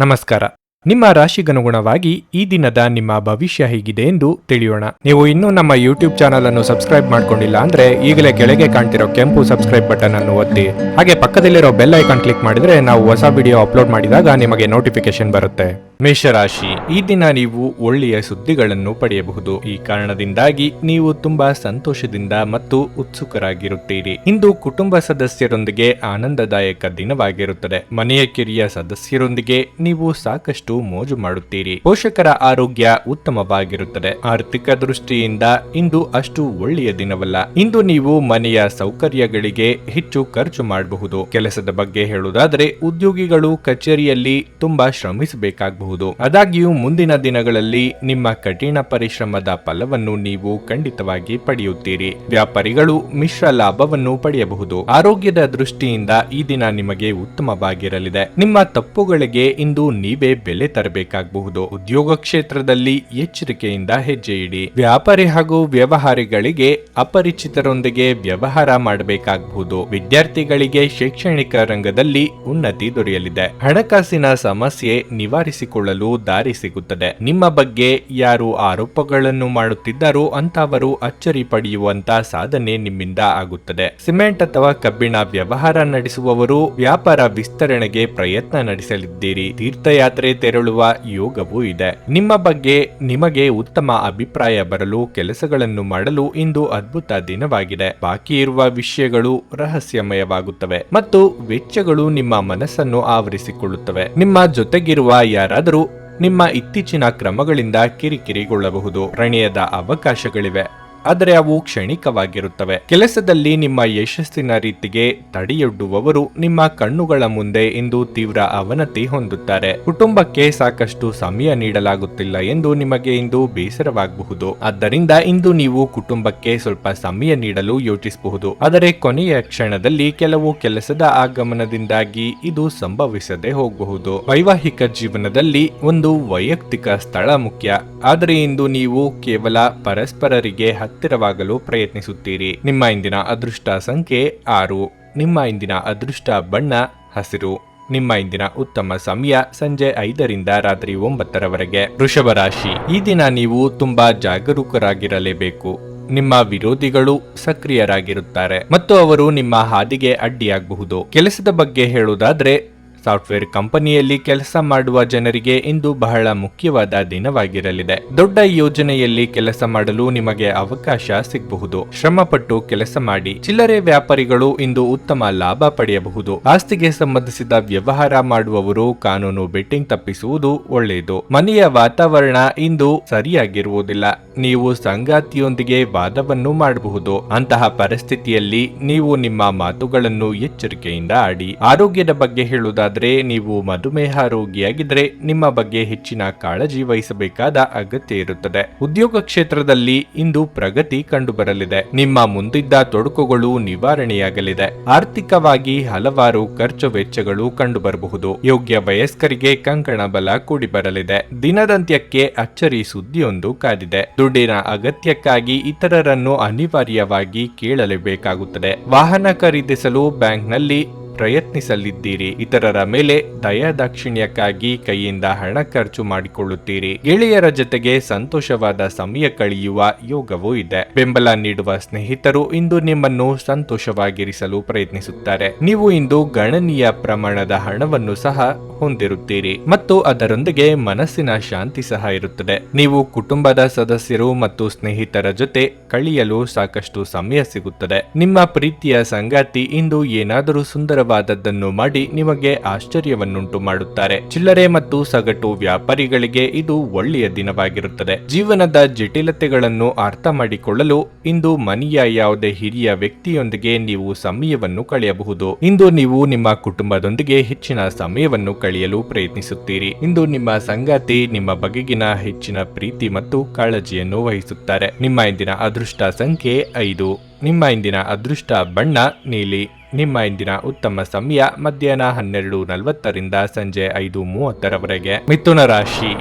ನಮಸ್ಕಾರ. ನಿಮ್ಮ ರಾಶಿಗನುಗುಣವಾಗಿ ಈ ದಿನದ ನಿಮ್ಮ ಭವಿಷ್ಯ ಹೇಗಿದೆ ಎಂದು ತಿಳಿಯೋಣ. ನೀವು ಇನ್ನೂ ನಮ್ಮ ಯೂಟ್ಯೂಬ್ ಚಾನಲ್ ಅನ್ನು ಸಬ್ಸ್ಕ್ರೈಬ್ ಮಾಡ್ಕೊಂಡಿಲ್ಲ ಅಂದ್ರೆ ಈಗಲೇ ಕೆಳಗೆ ಕಾಣ್ತಿರೋ ಕೆಂಪು ಸಬ್ಸ್ಕ್ರೈಬ್ ಬಟನ್ ಅನ್ನು ಒತ್ತಿ, ಹಾಗೆ ಪಕ್ಕದಲ್ಲಿರೋ ಬೆಲ್ ಐಕಾನ್ ಕ್ಲಿಕ್ ಮಾಡಿದ್ರೆ ನಾವು ಹೊಸ ವಿಡಿಯೋ ಅಪ್ಲೋಡ್ ಮಾಡಿದಾಗ ನಿಮಗೆ ನೋಟಿಫಿಕೇಶನ್ ಬರುತ್ತೆ. ಮೇಷರಾಶಿ, ಈ ದಿನ ನೀವು ಒಳ್ಳೆಯ ಸುದ್ದಿಗಳನ್ನು ಪಡೆಯಬಹುದು. ಈ ಕಾರಣದಿಂದಾಗಿ ನೀವು ತುಂಬಾ ಸಂತೋಷದಿಂದ ಮತ್ತು ಉತ್ಸುಕರಾಗಿರುತ್ತೀರಿ. ಇಂದು ಕುಟುಂಬ ಸದಸ್ಯರೊಂದಿಗೆ ಆನಂದದಾಯಕ ದಿನವಾಗಿರುತ್ತದೆ. ಮನೆಯ ಕಿರಿಯ ಸದಸ್ಯರೊಂದಿಗೆ ನೀವು ಸಾಕಷ್ಟು ಮೋಜು ಮಾಡುತ್ತೀರಿ. ಪೋಷಕರ ಆರೋಗ್ಯ ಉತ್ತಮವಾಗಿರುತ್ತದೆ. ಆರ್ಥಿಕ ದೃಷ್ಟಿಯಿಂದ ಇಂದು ಅಷ್ಟು ಒಳ್ಳೆಯ ದಿನವಲ್ಲ. ಇಂದು ನೀವು ಮನೆಯ ಸೌಕರ್ಯಗಳಿಗೆ ಹೆಚ್ಚು ಖರ್ಚು ಮಾಡಬಹುದು. ಕೆಲಸದ ಬಗ್ಗೆ ಹೇಳುವುದಾದರೆ ಉದ್ಯೋಗಿಗಳು ಕಚೇರಿಯಲ್ಲಿ ತುಂಬಾ ಶ್ರಮಿಸಬೇಕಾಗಬಹುದು. ಆದಾಗ್ಯೂ ಮುಂದಿನ ದಿನಗಳಲ್ಲಿ ನಿಮ್ಮ ಕಠಿಣ ಪರಿಶ್ರಮದ ಫಲವನ್ನು ನೀವು ಖಂಡಿತವಾಗಿ ಪಡೆಯುತ್ತೀರಿ. ವ್ಯಾಪಾರಿಗಳು ಮಿಶ್ರ ಲಾಭವನ್ನು ಪಡೆಯಬಹುದು. ಆರೋಗ್ಯದ ದೃಷ್ಟಿಯಿಂದ ಈ ದಿನ ನಿಮಗೆ ಉತ್ತಮವಾಗಿರಲಿದೆ. ನಿಮ್ಮ ತಪ್ಪುಗಳಿಗೆ ಇಂದು ನೀವೇ ಬೆಲೆ ತರಬೇಕಾಗಬಹುದು. ಉದ್ಯೋಗ ಕ್ಷೇತ್ರದಲ್ಲಿ ಎಚ್ಚರಿಕೆಯಿಂದ ಹೆಜ್ಜೆ ಇಡಿ. ವ್ಯಾಪಾರಿ ಹಾಗೂ ವ್ಯವಹಾರಿಗಳಿಗೆ ಅಪರಿಚಿತರೊಂದಿಗೆ ವ್ಯವಹಾರ ಮಾಡಬೇಕಾಗಬಹುದು. ವಿದ್ಯಾರ್ಥಿಗಳಿಗೆ ಶೈಕ್ಷಣಿಕ ರಂಗದಲ್ಲಿ ಉನ್ನತಿ ದೊರೆಯಲಿದೆ. ಹಣಕಾಸಿನ ಸಮಸ್ಯೆ ನಿವಾರಿಸಿಕೊಳ್ಳಲು ದಾರಿ ಸಿಗುತ್ತದೆ. ನಿಮ್ಮ ಬಗ್ಗೆ ಯಾರು ಆರೋಪಗಳನ್ನು ಮಾಡುತ್ತಿದ್ದಾರೋ ಅಂತವರು ಅಚ್ಚರಿ ಪಡೆಯುವಂತ ಸಾಧನೆ ನಿಮ್ಮಿಂದ ಆಗುತ್ತದೆ. ಸಿಮೆಂಟ್ ಅಥವಾ ಕಬ್ಬಿಣ ವ್ಯವಹಾರ ನಡೆಸುವವರು ವ್ಯಾಪಾರ ವಿಸ್ತರಣೆಗೆ ಪ್ರಯತ್ನ ನಡೆಸಲಿದ್ದೀರಿ. ತೀರ್ಥಯಾತ್ರೆ ತೆರಳುವ ಯೋಗವೂ ಇದೆ. ನಿಮ್ಮ ಬಗ್ಗೆ ನಿಮಗೆ ಉತ್ತಮ ಅಭಿಪ್ರಾಯ ಬರಲು ಕೆಲಸಗಳನ್ನು ಮಾಡಲು ಇಂದು ಅದ್ಭುತ ದಿನವಾಗಿದೆ. ಬಾಕಿ ಇರುವ ವಿಷಯಗಳು ರಹಸ್ಯಮಯವಾಗುತ್ತವೆ ಮತ್ತು ವೆಚ್ಚಗಳು ನಿಮ್ಮ ಮನಸ್ಸನ್ನು ಆವರಿಸಿಕೊಳ್ಳುತ್ತವೆ. ನಿಮ್ಮ ಜೊತೆಗಿರುವ ಯಾರಾದರೂ ನಿಮ್ಮ ಇತ್ತೀಚಿನ ಕ್ರಮಗಳಿಂದ ಕಿರಿಕಿರಿಗೊಳ್ಳಬಹುದು. ಪ್ರಣಯದ ಅವಕಾಶಗಳಿವೆ, ಆದರೆ ಅವು ಕ್ಷಣಿಕವಾಗಿರುತ್ತವೆ. ಕೆಲಸದಲ್ಲಿ ನಿಮ್ಮ ಯಶಸ್ಸಿನ ರೀತಿಗೆ ತಡೆಯೊಡ್ಡುವವರು ನಿಮ್ಮ ಕಣ್ಣುಗಳ ಮುಂದೆ ಇಂದು ತೀವ್ರ ಅವನತಿ ಹೊಂದುತ್ತಾರೆ. ಕುಟುಂಬಕ್ಕೆ ಸಾಕಷ್ಟು ಸಮಯ ನೀಡಲಾಗುತ್ತಿಲ್ಲ ಎಂದು ನಿಮಗೆ ಇಂದು ಬೇಸರವಾಗಬಹುದು. ಆದ್ದರಿಂದ ಇಂದು ನೀವು ಕುಟುಂಬಕ್ಕೆ ಸ್ವಲ್ಪ ಸಮಯ ನೀಡಲು ಯೋಚಿಸಬಹುದು. ಆದರೆ ಕೊನೆಯ ಕ್ಷಣದಲ್ಲಿ ಕೆಲವು ಕೆಲಸದ ಆಗಮನದಿಂದಾಗಿ ಇದು ಸಂಭವಿಸದೆ ಹೋಗಬಹುದು. ವೈವಾಹಿಕ ಜೀವನದಲ್ಲಿ ಒಂದು ವೈಯಕ್ತಿಕ ಸ್ಥಳ ಮುಖ್ಯ, ಆದರೆ ಇಂದು ನೀವು ಕೇವಲ ಪರಸ್ಪರರಿಗೆ ಹತ್ತಿರವಾಗಲು ಪ್ರಯತ್ನಿಸುತ್ತೀರಿ. ನಿಮ್ಮ ಇಂದಿನ ಅದೃಷ್ಟ ಸಂಖ್ಯೆ 6. ನಿಮ್ಮ ಇಂದಿನ ಅದೃಷ್ಟ ಬಣ್ಣ ಹಸಿರು. ನಿಮ್ಮ ಇಂದಿನ ಉತ್ತಮ ಸಮಯ ಸಂಜೆ 5ರಿಂದ ರಾತ್ರಿ 9ರವರೆಗೆ. ವೃಷಭ ರಾಶಿ, ಈ ದಿನ ನೀವು ತುಂಬಾ ಜಾಗರೂಕರಾಗಿರಲೇಬೇಕು. ನಿಮ್ಮ ವಿರೋಧಿಗಳು ಸಕ್ರಿಯರಾಗಿರುತ್ತಾರೆ ಮತ್ತು ಅವರು ನಿಮ್ಮ ಹಾದಿಗೆ ಅಡ್ಡಿಯಾಗಬಹುದು. ಕೆಲಸದ ಬಗ್ಗೆ ಹೇಳುವುದಾದ್ರೆ ಸಾಫ್ಟ್ವೇರ್ ಕಂಪನಿಯಲ್ಲಿ ಕೆಲಸ ಮಾಡುವ ಜನರಿಗೆ ಇಂದು ಬಹಳ ಮುಖ್ಯವಾದ ದಿನವಾಗಿರಲಿದೆ. ದೊಡ್ಡ ಯೋಜನೆಯಲ್ಲಿ ಕೆಲಸ ಮಾಡಲು ನಿಮಗೆ ಅವಕಾಶ ಸಿಗಬಹುದು. ಶ್ರಮಪಟ್ಟು ಕೆಲಸ ಮಾಡಿ. ಚಿಲ್ಲರೆ ವ್ಯಾಪಾರಿಗಳು ಇಂದು ಉತ್ತಮ ಲಾಭ ಪಡೆಯಬಹುದು. ಆಸ್ತಿಗೆ ಸಂಬಂಧಿಸಿದ ವ್ಯವಹಾರ ಮಾಡುವವರು ಕಾನೂನು ಬೆಟ್ಟಿಂಗ್ ತಪ್ಪಿಸುವುದು ಒಳ್ಳೆಯದು. ಮನೆಯ ವಾತಾವರಣ ಇಂದು ಸರಿಯಾಗಿರುವುದಿಲ್ಲ. ನೀವು ಸಂಗಾತಿಯೊಂದಿಗೆ ವಾದವನ್ನು ಮಾಡಬಹುದು. ಅಂತಹ ಪರಿಸ್ಥಿತಿಯಲ್ಲಿ ನೀವು ನಿಮ್ಮ ಮಾತುಗಳನ್ನು ಎಚ್ಚರಿಕೆಯಿಂದ ಆಡಿ. ಆರೋಗ್ಯದ ಬಗ್ಗೆ ಹೇಳುವುದಾದರೆ ನೀವು ಮಧುಮೇಹ ರೋಗಿಯಾಗಿದ್ದರೆ ನಿಮ್ಮ ಬಗ್ಗೆ ಹೆಚ್ಚಿನ ಕಾಳಜಿ ವಹಿಸಬೇಕಾದ ಅಗತ್ಯ ಇರುತ್ತದೆ. ಉದ್ಯೋಗ ಕ್ಷೇತ್ರದಲ್ಲಿ ಇಂದು ಪ್ರಗತಿ ಕಂಡುಬರಲಿದೆ. ನಿಮ್ಮ ಮುಂದಿದ್ದ ತೊಡಕುಗಳು ನಿವಾರಣೆಯಾಗಲಿದೆ. ಆರ್ಥಿಕವಾಗಿ ಹಲವಾರು ಖರ್ಚು ವೆಚ್ಚಗಳು ಕಂಡುಬರಬಹುದು. ಯೋಗ್ಯ ವಯಸ್ಕರಿಗೆ ಕಂಕಣ ಬಲ ಕೂಡಿ ಬರಲಿದೆ. ದಿನದಂತ್ಯಕ್ಕೆ ಅಚ್ಚರಿ ಸುದ್ದಿಯೊಂದು ಕಾದಿದೆ. ದುಡ್ಡಿನ ಅಗತ್ಯಕ್ಕಾಗಿ ಇತರರನ್ನು ಅನಿವಾರ್ಯವಾಗಿ ಕೇಳಲೇಬೇಕಾಗುತ್ತದೆ. ವಾಹನ ಖರೀದಿಸಲು ಬ್ಯಾಂಕ್ನಲ್ಲಿ ಪ್ರಯತ್ನಿಸಲಿದ್ದೀರಿ. ಇತರರ ಮೇಲೆ ದಯಾದಾಕ್ಷಿಣ್ಯಕ್ಕಾಗಿ ಕೈಯಿಂದ ಹಣ ಖರ್ಚು ಮಾಡಿಕೊಳ್ಳುತ್ತೀರಿ. ಗೆಳೆಯರ ಜೊತೆಗೆ ಸಂತೋಷವಾದ ಸಮಯ ಕಳೆಯುವ ಯೋಗವೂ ಇದೆ. ಬೆಂಬಲ ನೀಡುವ ಸ್ನೇಹಿತರು ಇಂದು ನಿಮ್ಮನ್ನು ಸಂತೋಷವಾಗಿರಿಸಲು ಪ್ರಯತ್ನಿಸುತ್ತಾರೆ. ನೀವು ಇಂದು ಗಣನೀಯ ಪ್ರಮಾಣದ ಹಣವನ್ನು ಸಹ ಹೊಂದಿರುತ್ತೀರಿ ಮತ್ತು ಅದರೊಂದಿಗೆ ಮನಸ್ಸಿನ ಶಾಂತಿ ಸಹ ಇರುತ್ತದೆ. ನೀವು ಕುಟುಂಬದ ಸದಸ್ಯರು ಮತ್ತು ಸ್ನೇಹಿತರ ಜೊತೆ ಕಳೆಯಲು ಸಾಕಷ್ಟು ಸಮಯ ಸಿಗುತ್ತದೆ. ನಿಮ್ಮ ಪ್ರೀತಿಯ ಸಂಗಾತಿ ಇಂದು ಏನಾದರೂ ಸುಂದರವಾದದ್ದನ್ನು ಮಾಡಿ ನಿಮಗೆ ಆಶ್ಚರ್ಯವನ್ನುಂಟು ಮಾಡುತ್ತಾರೆ. ಚಿಲ್ಲರೆ ಮತ್ತು ಸಗಟು ವ್ಯಾಪಾರಿಗಳಿಗೆ ಇದು ಒಳ್ಳೆಯ ದಿನವಾಗಿರುತ್ತದೆ. ಜೀವನದ ಜಟಿಲತೆಗಳನ್ನು ಅರ್ಥ ಮಾಡಿಕೊಳ್ಳಲು ಇಂದು ಮನೆಯ ಯಾವುದೇ ಹಿರಿಯ ವ್ಯಕ್ತಿಯೊಂದಿಗೆ ನೀವು ಸಮಯವನ್ನು ಕಳೆಯಬಹುದು. ಇಂದು ನೀವು ನಿಮ್ಮ ಕುಟುಂಬದೊಂದಿಗೆ ಹೆಚ್ಚಿನ ಸಮಯವನ್ನು ಕಳೆಯಲು ಪ್ರಯತ್ನಿಸುತ್ತೀರಿ. ಇಂದು ನಿಮ್ಮ ಸಂಗಾತಿ ನಿಮ್ಮ ಬಗೆಗಿನ ಹೆಚ್ಚಿನ ಪ್ರೀತಿ ಮತ್ತು ಕಾಳಜಿಯನ್ನು ವಹಿಸುತ್ತಾರೆ. ನಿಮ್ಮ ಇಂದಿನ ಅದೃಷ್ಟ ಸಂಖ್ಯೆ 5. ನಿಮ್ಮ ಇಂದಿನ ಅದೃಷ್ಟ ಬಣ್ಣ ನೀಲಿ. ನಿಮ್ಮ ಇಂದಿನ ಉತ್ತಮ ಸಮಯ ಮಧ್ಯಾಹ್ನ 12:40ರಿಂದ ಸಂಜೆ 5:30ರವರೆಗೆ. ಮಿಥುನ ರಾಶಿ,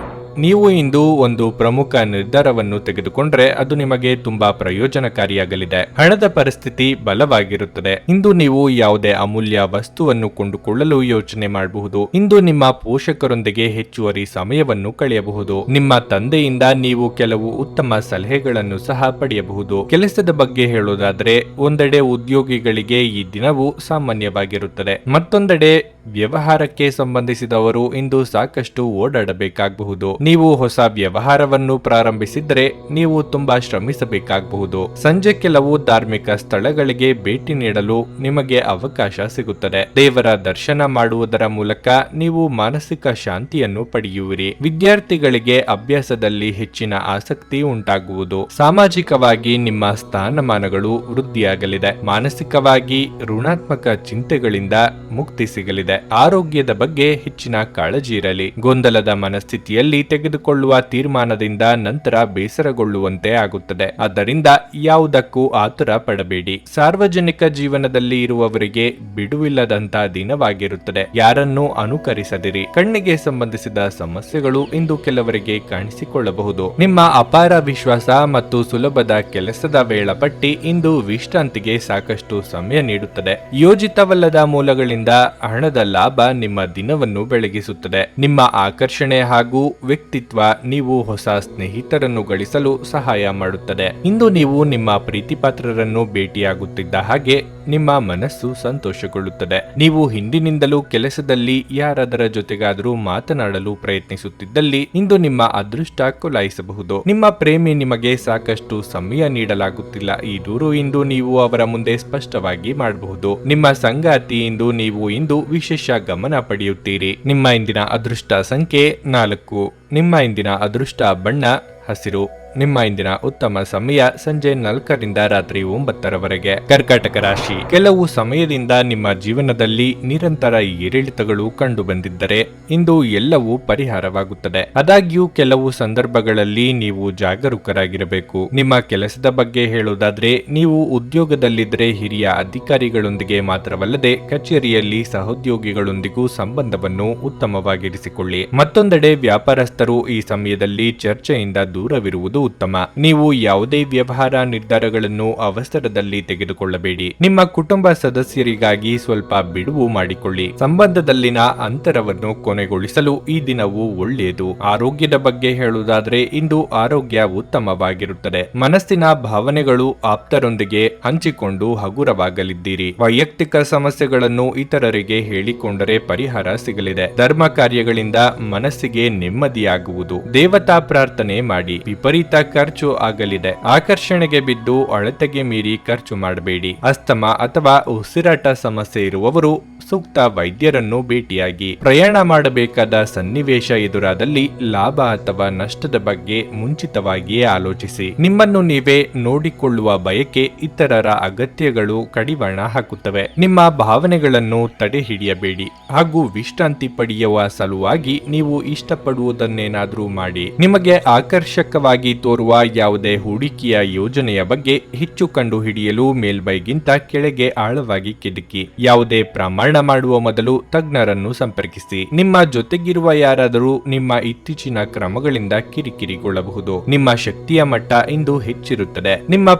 ನೀವು ಇಂದು ಒಂದು ಪ್ರಮುಖ ನಿರ್ಧಾರವನ್ನು ತೆಗೆದುಕೊಂಡ್ರೆ ಅದು ನಿಮಗೆ ತುಂಬಾ ಪ್ರಯೋಜನಕಾರಿಯಾಗಲಿದೆ. ಹಣದ ಪರಿಸ್ಥಿತಿ ಬಲವಾಗಿರುತ್ತದೆ. ಇಂದು ನೀವು ಯಾವುದೇ ಅಮೂಲ್ಯ ವಸ್ತುವನ್ನು ಕೊಂಡುಕೊಳ್ಳಲು ಯೋಚನೆ ಮಾಡಬಹುದು. ಇಂದು ನಿಮ್ಮ ಪೋಷಕರೊಂದಿಗೆ ಹೆಚ್ಚುವರಿ ಸಮಯವನ್ನು ಕಳೆಯಬಹುದು. ನಿಮ್ಮ ತಂದೆಯಿಂದ ನೀವು ಕೆಲವು ಉತ್ತಮ ಸಲಹೆಗಳನ್ನು ಸಹ ಪಡೆಯಬಹುದು. ಕೆಲಸದ ಬಗ್ಗೆ ಹೇಳೋದಾದ್ರೆ, ಒಂದೆಡೆ ಉದ್ಯೋಗಿಗಳಿಗೆ ಈ ದಿನವು ಸಾಮಾನ್ಯವಾಗಿರುತ್ತದೆ. ಮತ್ತೊಂದೆಡೆ ವ್ಯವಹಾರಕ್ಕೆ ಸಂಬಂಧಿಸಿದವರು ಇಂದು ಸಾಕಷ್ಟು ಓಡಾಡಬೇಕಾಗಬಹುದು. ನೀವು ಹೊಸ ವ್ಯವಹಾರವನ್ನು ಪ್ರಾರಂಭಿಸಿದ್ರೆ ನೀವು ತುಂಬಾ ಶ್ರಮಿಸಬೇಕಾಗಬಹುದು. ಸಂಜೆ ಕೆಲವು ಧಾರ್ಮಿಕ ಸ್ಥಳಗಳಿಗೆ ಭೇಟಿ ನೀಡಲು ನಿಮಗೆ ಅವಕಾಶ ಸಿಗುತ್ತದೆ. ದೇವರ ದರ್ಶನ ಮಾಡುವುದರ ಮೂಲಕ ನೀವು ಮಾನಸಿಕ ಶಾಂತಿಯನ್ನು ಪಡೆಯುವಿರಿ. ವಿದ್ಯಾರ್ಥಿಗಳಿಗೆ ಅಭ್ಯಾಸದಲ್ಲಿ ಹೆಚ್ಚಿನ ಆಸಕ್ತಿ ಉಂಟಾಗುವುದು. ಸಾಮಾಜಿಕವಾಗಿ ನಿಮ್ಮ ಸ್ಥಾನಮಾನಗಳು ವೃದ್ಧಿಯಾಗಲಿದೆ. ಮಾನಸಿಕವಾಗಿ ಋಣಾತ್ಮಕ ಚಿಂತೆಗಳಿಂದ ಮುಕ್ತಿ ಸಿಗಲಿದೆ. ಆರೋಗ್ಯದ ಬಗ್ಗೆ ಹೆಚ್ಚಿನ ಕಾಳಜಿ ಇರಲಿ. ಗೊಂದಲದ ಮನಸ್ಥಿತಿಯಲ್ಲಿ ತೆಗೆದುಕೊಳ್ಳುವ ತೀರ್ಮಾನದಿಂದ ನಂತರ ಬೇಸರಗೊಳ್ಳುವಂತೆ ಆಗುತ್ತದೆ. ಆದ್ದರಿಂದ ಯಾವುದಕ್ಕೂ ಆತುರ ಪಡಬೇಡಿ. ಸಾರ್ವಜನಿಕ ಜೀವನದಲ್ಲಿ ಇರುವವರಿಗೆ ಬಿಡುವಿಲ್ಲದಂತ ದಿನವಾಗಿರುತ್ತದೆ. ಯಾರನ್ನೂ ಅನುಕರಿಸದಿರಿ. ಕಣ್ಣಿಗೆ ಸಂಬಂಧಿಸಿದ ಸಮಸ್ಯೆಗಳು ಇಂದು ಕೆಲವರಿಗೆ ಕಾಣಿಸಿಕೊಳ್ಳಬಹುದು. ನಿಮ್ಮ ಅಪಾರ ವಿಶ್ವಾಸ ಮತ್ತು ಸುಲಭದ ಕೆಲಸದ ವೇಳಾಪಟ್ಟಿ ಇಂದು ವಿಶ್ರಾಂತಿಗೆ ಸಾಕಷ್ಟು ಸಮಯ ನೀಡುತ್ತದೆ. ಯೋಜಿತವಲ್ಲದ ಮೂಲಗಳಿಂದ ಹಣದ ಲಾಭ ನಿಮ್ಮ ದಿನವನ್ನು ಬೆಳಗಿಸುತ್ತದೆ. ನಿಮ್ಮ ಆಕರ್ಷಣೆ ಹಾಗೂ ವ್ಯಕ್ತಿತ್ವ ನೀವು ಹೊಸ ಸ್ನೇಹಿತರನ್ನು ಗಳಿಸಲು ಸಹಾಯ ಮಾಡುತ್ತದೆ. ಇಂದು ನೀವು ನಿಮ್ಮ ಪ್ರೀತಿಪಾತ್ರರನ್ನು ಭೇಟಿಯಾಗುತ್ತಿದ್ದ ಹಾಗೆ ನಿಮ್ಮ ಮನಸ್ಸು ಸಂತೋಷಗೊಳ್ಳುತ್ತದೆ. ನೀವು ಹಿಂದಿನಿಂದಲೂ ಕೆಲಸದಲ್ಲಿ ಯಾರಾದರ ಜೊತೆಗಾದರೂ ಮಾತನಾಡಲು ಪ್ರಯತ್ನಿಸುತ್ತಿದ್ದಲ್ಲಿ ಇಂದು ನಿಮ್ಮ ಅದೃಷ್ಟ ಕುಲಾಯಿಸಬಹುದು. ನಿಮ್ಮ ಪ್ರೇಮಿ ನಿಮಗೆ ಸಾಕಷ್ಟು ಸಮಯ ನೀಡಲಾಗುತ್ತಿಲ್ಲ. ಈ ದೂರು ಇಂದು ನೀವು ಅವರ ಮುಂದೆ ಸ್ಪಷ್ಟವಾಗಿ ಮಾಡಬಹುದು. ನಿಮ್ಮ ಸಂಗಾತಿ ನೀವು ಇಂದು ವಿಶೇಷ ಗಮನ ಪಡೆಯುತ್ತೀರಿ. ನಿಮ್ಮ ಇಂದಿನ ಅದೃಷ್ಟ ಸಂಖ್ಯೆ 4. ನಿಮ್ಮ ಇಂದಿನ ಅದೃಷ್ಟ ಬಣ್ಣ ಹಸಿರು. ನಿಮ್ಮ ಇಂದಿನ ಉತ್ತಮ ಸಮಯ ಸಂಜೆ 4ರಿಂದ ರಾತ್ರಿ 9ರವರೆಗೆ. ಕರ್ಕಾಟಕ ರಾಶಿ, ಕೆಲವು ಸಮಯದಿಂದ ನಿಮ್ಮ ಜೀವನದಲ್ಲಿ ನಿರಂತರ ಏರಿಳಿತಗಳು ಕಂಡು ಬಂದಿದ್ದರೆ ಇಂದು ಎಲ್ಲವೂ ಪರಿಹಾರವಾಗುತ್ತದೆ. ಆದಾಗ್ಯೂ ಕೆಲವು ಸಂದರ್ಭಗಳಲ್ಲಿ ನೀವು ಜಾಗರೂಕರಾಗಿರಬೇಕು. ನಿಮ್ಮ ಕೆಲಸದ ಬಗ್ಗೆ ಹೇಳುವುದಾದ್ರೆ, ನೀವು ಉದ್ಯೋಗದಲ್ಲಿದ್ದರೆ ಹಿರಿಯ ಅಧಿಕಾರಿಗಳೊಂದಿಗೆ ಮಾತ್ರವಲ್ಲದೆ ಕಚೇರಿಯಲ್ಲಿ ಸಹೋದ್ಯೋಗಿಗಳೊಂದಿಗೂ ಸಂಬಂಧವನ್ನು ಉತ್ತಮವಾಗಿರಿಸಿಕೊಳ್ಳಿ. ಮತ್ತೊಂದೆಡೆ ವ್ಯಾಪಾರಸ್ಥರು ಈ ಸಮಯದಲ್ಲಿ ಚರ್ಚೆಯಿಂದ ದೂರವಿರುವುದು ಉತ್ತಮ. ನೀವು ಯಾವುದೇ ವ್ಯವಹಾರ ನಿರ್ಧಾರಗಳನ್ನು ಅವಸರದಲ್ಲಿ ತೆಗೆದುಕೊಳ್ಳಬೇಡಿ. ನಿಮ್ಮ ಕುಟುಂಬ ಸದಸ್ಯರಿಗಾಗಿ ಸ್ವಲ್ಪ ಬಿಡುವು ಮಾಡಿಕೊಳ್ಳಿ. ಸಂಬಂಧದಲ್ಲಿನ ಅಂತರವನ್ನು ಕೊನೆಗೊಳಿಸಲು ಈ ದಿನವು ಒಳ್ಳೆಯದು. ಆರೋಗ್ಯದ ಬಗ್ಗೆ ಹೇಳುವುದಾದ್ರೆ, ಇಂದು ಆರೋಗ್ಯ ಉತ್ತಮವಾಗಿರುತ್ತದೆ. ಮನಸ್ಸಿನ ಭಾವನೆಗಳು ಆಪ್ತರೊಂದಿಗೆ ಹಂಚಿಕೊಂಡು ಹಗುರವಾಗಲಿದ್ದೀರಿ. ವೈಯಕ್ತಿಕ ಸಮಸ್ಯೆಗಳನ್ನು ಇತರರಿಗೆ ಹೇಳಿಕೊಂಡರೆ ಪರಿಹಾರ ಸಿಗಲಿದೆ. ಧರ್ಮ ಕಾರ್ಯಗಳಿಂದ ಮನಸ್ಸಿಗೆ ನೆಮ್ಮದಿಯಾಗುವುದು. ದೇವತಾ ಪ್ರಾರ್ಥನೆ ಮಾಡಿ. ವಿಪರೀತ ಖರ್ಚು ಆಗಲಿದೆ. ಆಕರ್ಷಣೆಗೆ ಬಿದ್ದು ಅಳತೆಗೆ ಮೀರಿ ಖರ್ಚು ಮಾಡಬೇಡಿ. ಅಸ್ತಮಾ ಅಥವಾ ಉಸಿರಾಟ ಸಮಸ್ಯೆ ಇರುವವರು ಸೂಕ್ತ ವೈದ್ಯರನ್ನು ಭೇಟಿಯಾಗಿ. ಪ್ರಯಾಣ ಮಾಡಬೇಕಾದ ಸನ್ನಿವೇಶ ಎದುರಾದಲ್ಲಿ ಲಾಭ ಅಥವಾ ನಷ್ಟದ ಬಗ್ಗೆ ಮುಂಚಿತವಾಗಿಯೇ ಆಲೋಚಿಸಿ. ನಿಮ್ಮನ್ನು ನೀವೇ ನೋಡಿಕೊಳ್ಳುವ ಬಯಕೆ ಇತರರ ಅಗತ್ಯಗಳು ಕಡಿವಾಣ ಹಾಕುತ್ತವೆ. ನಿಮ್ಮ ಭಾವನೆಗಳನ್ನು ತಡೆ ಹಿಡಿಯಬೇಡಿ ಹಾಗೂ ವಿಶ್ರಾಂತಿ ಪಡೆಯುವ ಸಲುವಾಗಿ ನೀವು ಇಷ್ಟಪಡುವುದನ್ನೇನಾದ್ರೂ ಮಾಡಿ. ನಿಮಗೆ ಆಕರ್ಷಕವಾಗಿ ತೋರುವ ಯಾವುದೇ ಹೂಡಿಕೆಯ ಯೋಜನೆಯ ಬಗ್ಗೆ ಹೆಚ್ಚು ಕಂಡು ಹಿಡಿಯಲು ಮೇಲ್ಮೈಗಿಂತ ಕೆಳಗೆ ಆಳವಾಗಿ ಕೆದಕಿ. ಯಾವುದೇ ಪ್ರಮಾಣ ಮಾಡುವ ಮೊದಲು ತಜ್ಞರನ್ನು ಸಂಪರ್ಕಿಸಿ. ನಿಮ್ಮ ಜೊತೆಗಿರುವ ಯಾರಾದರೂ ನಿಮ್ಮ ಇತ್ತೀಚಿನ ಕ್ರಮಗಳಿಂದ ಕಿರಿಕಿರಿಗೊಳ್ಳಬಹುದು. ನಿಮ್ಮ ಶಕ್ತಿಯ ಮಟ್ಟ ಇಂದು ಹೆಚ್ಚಿರುತ್ತದೆ. ನಿಮ್ಮ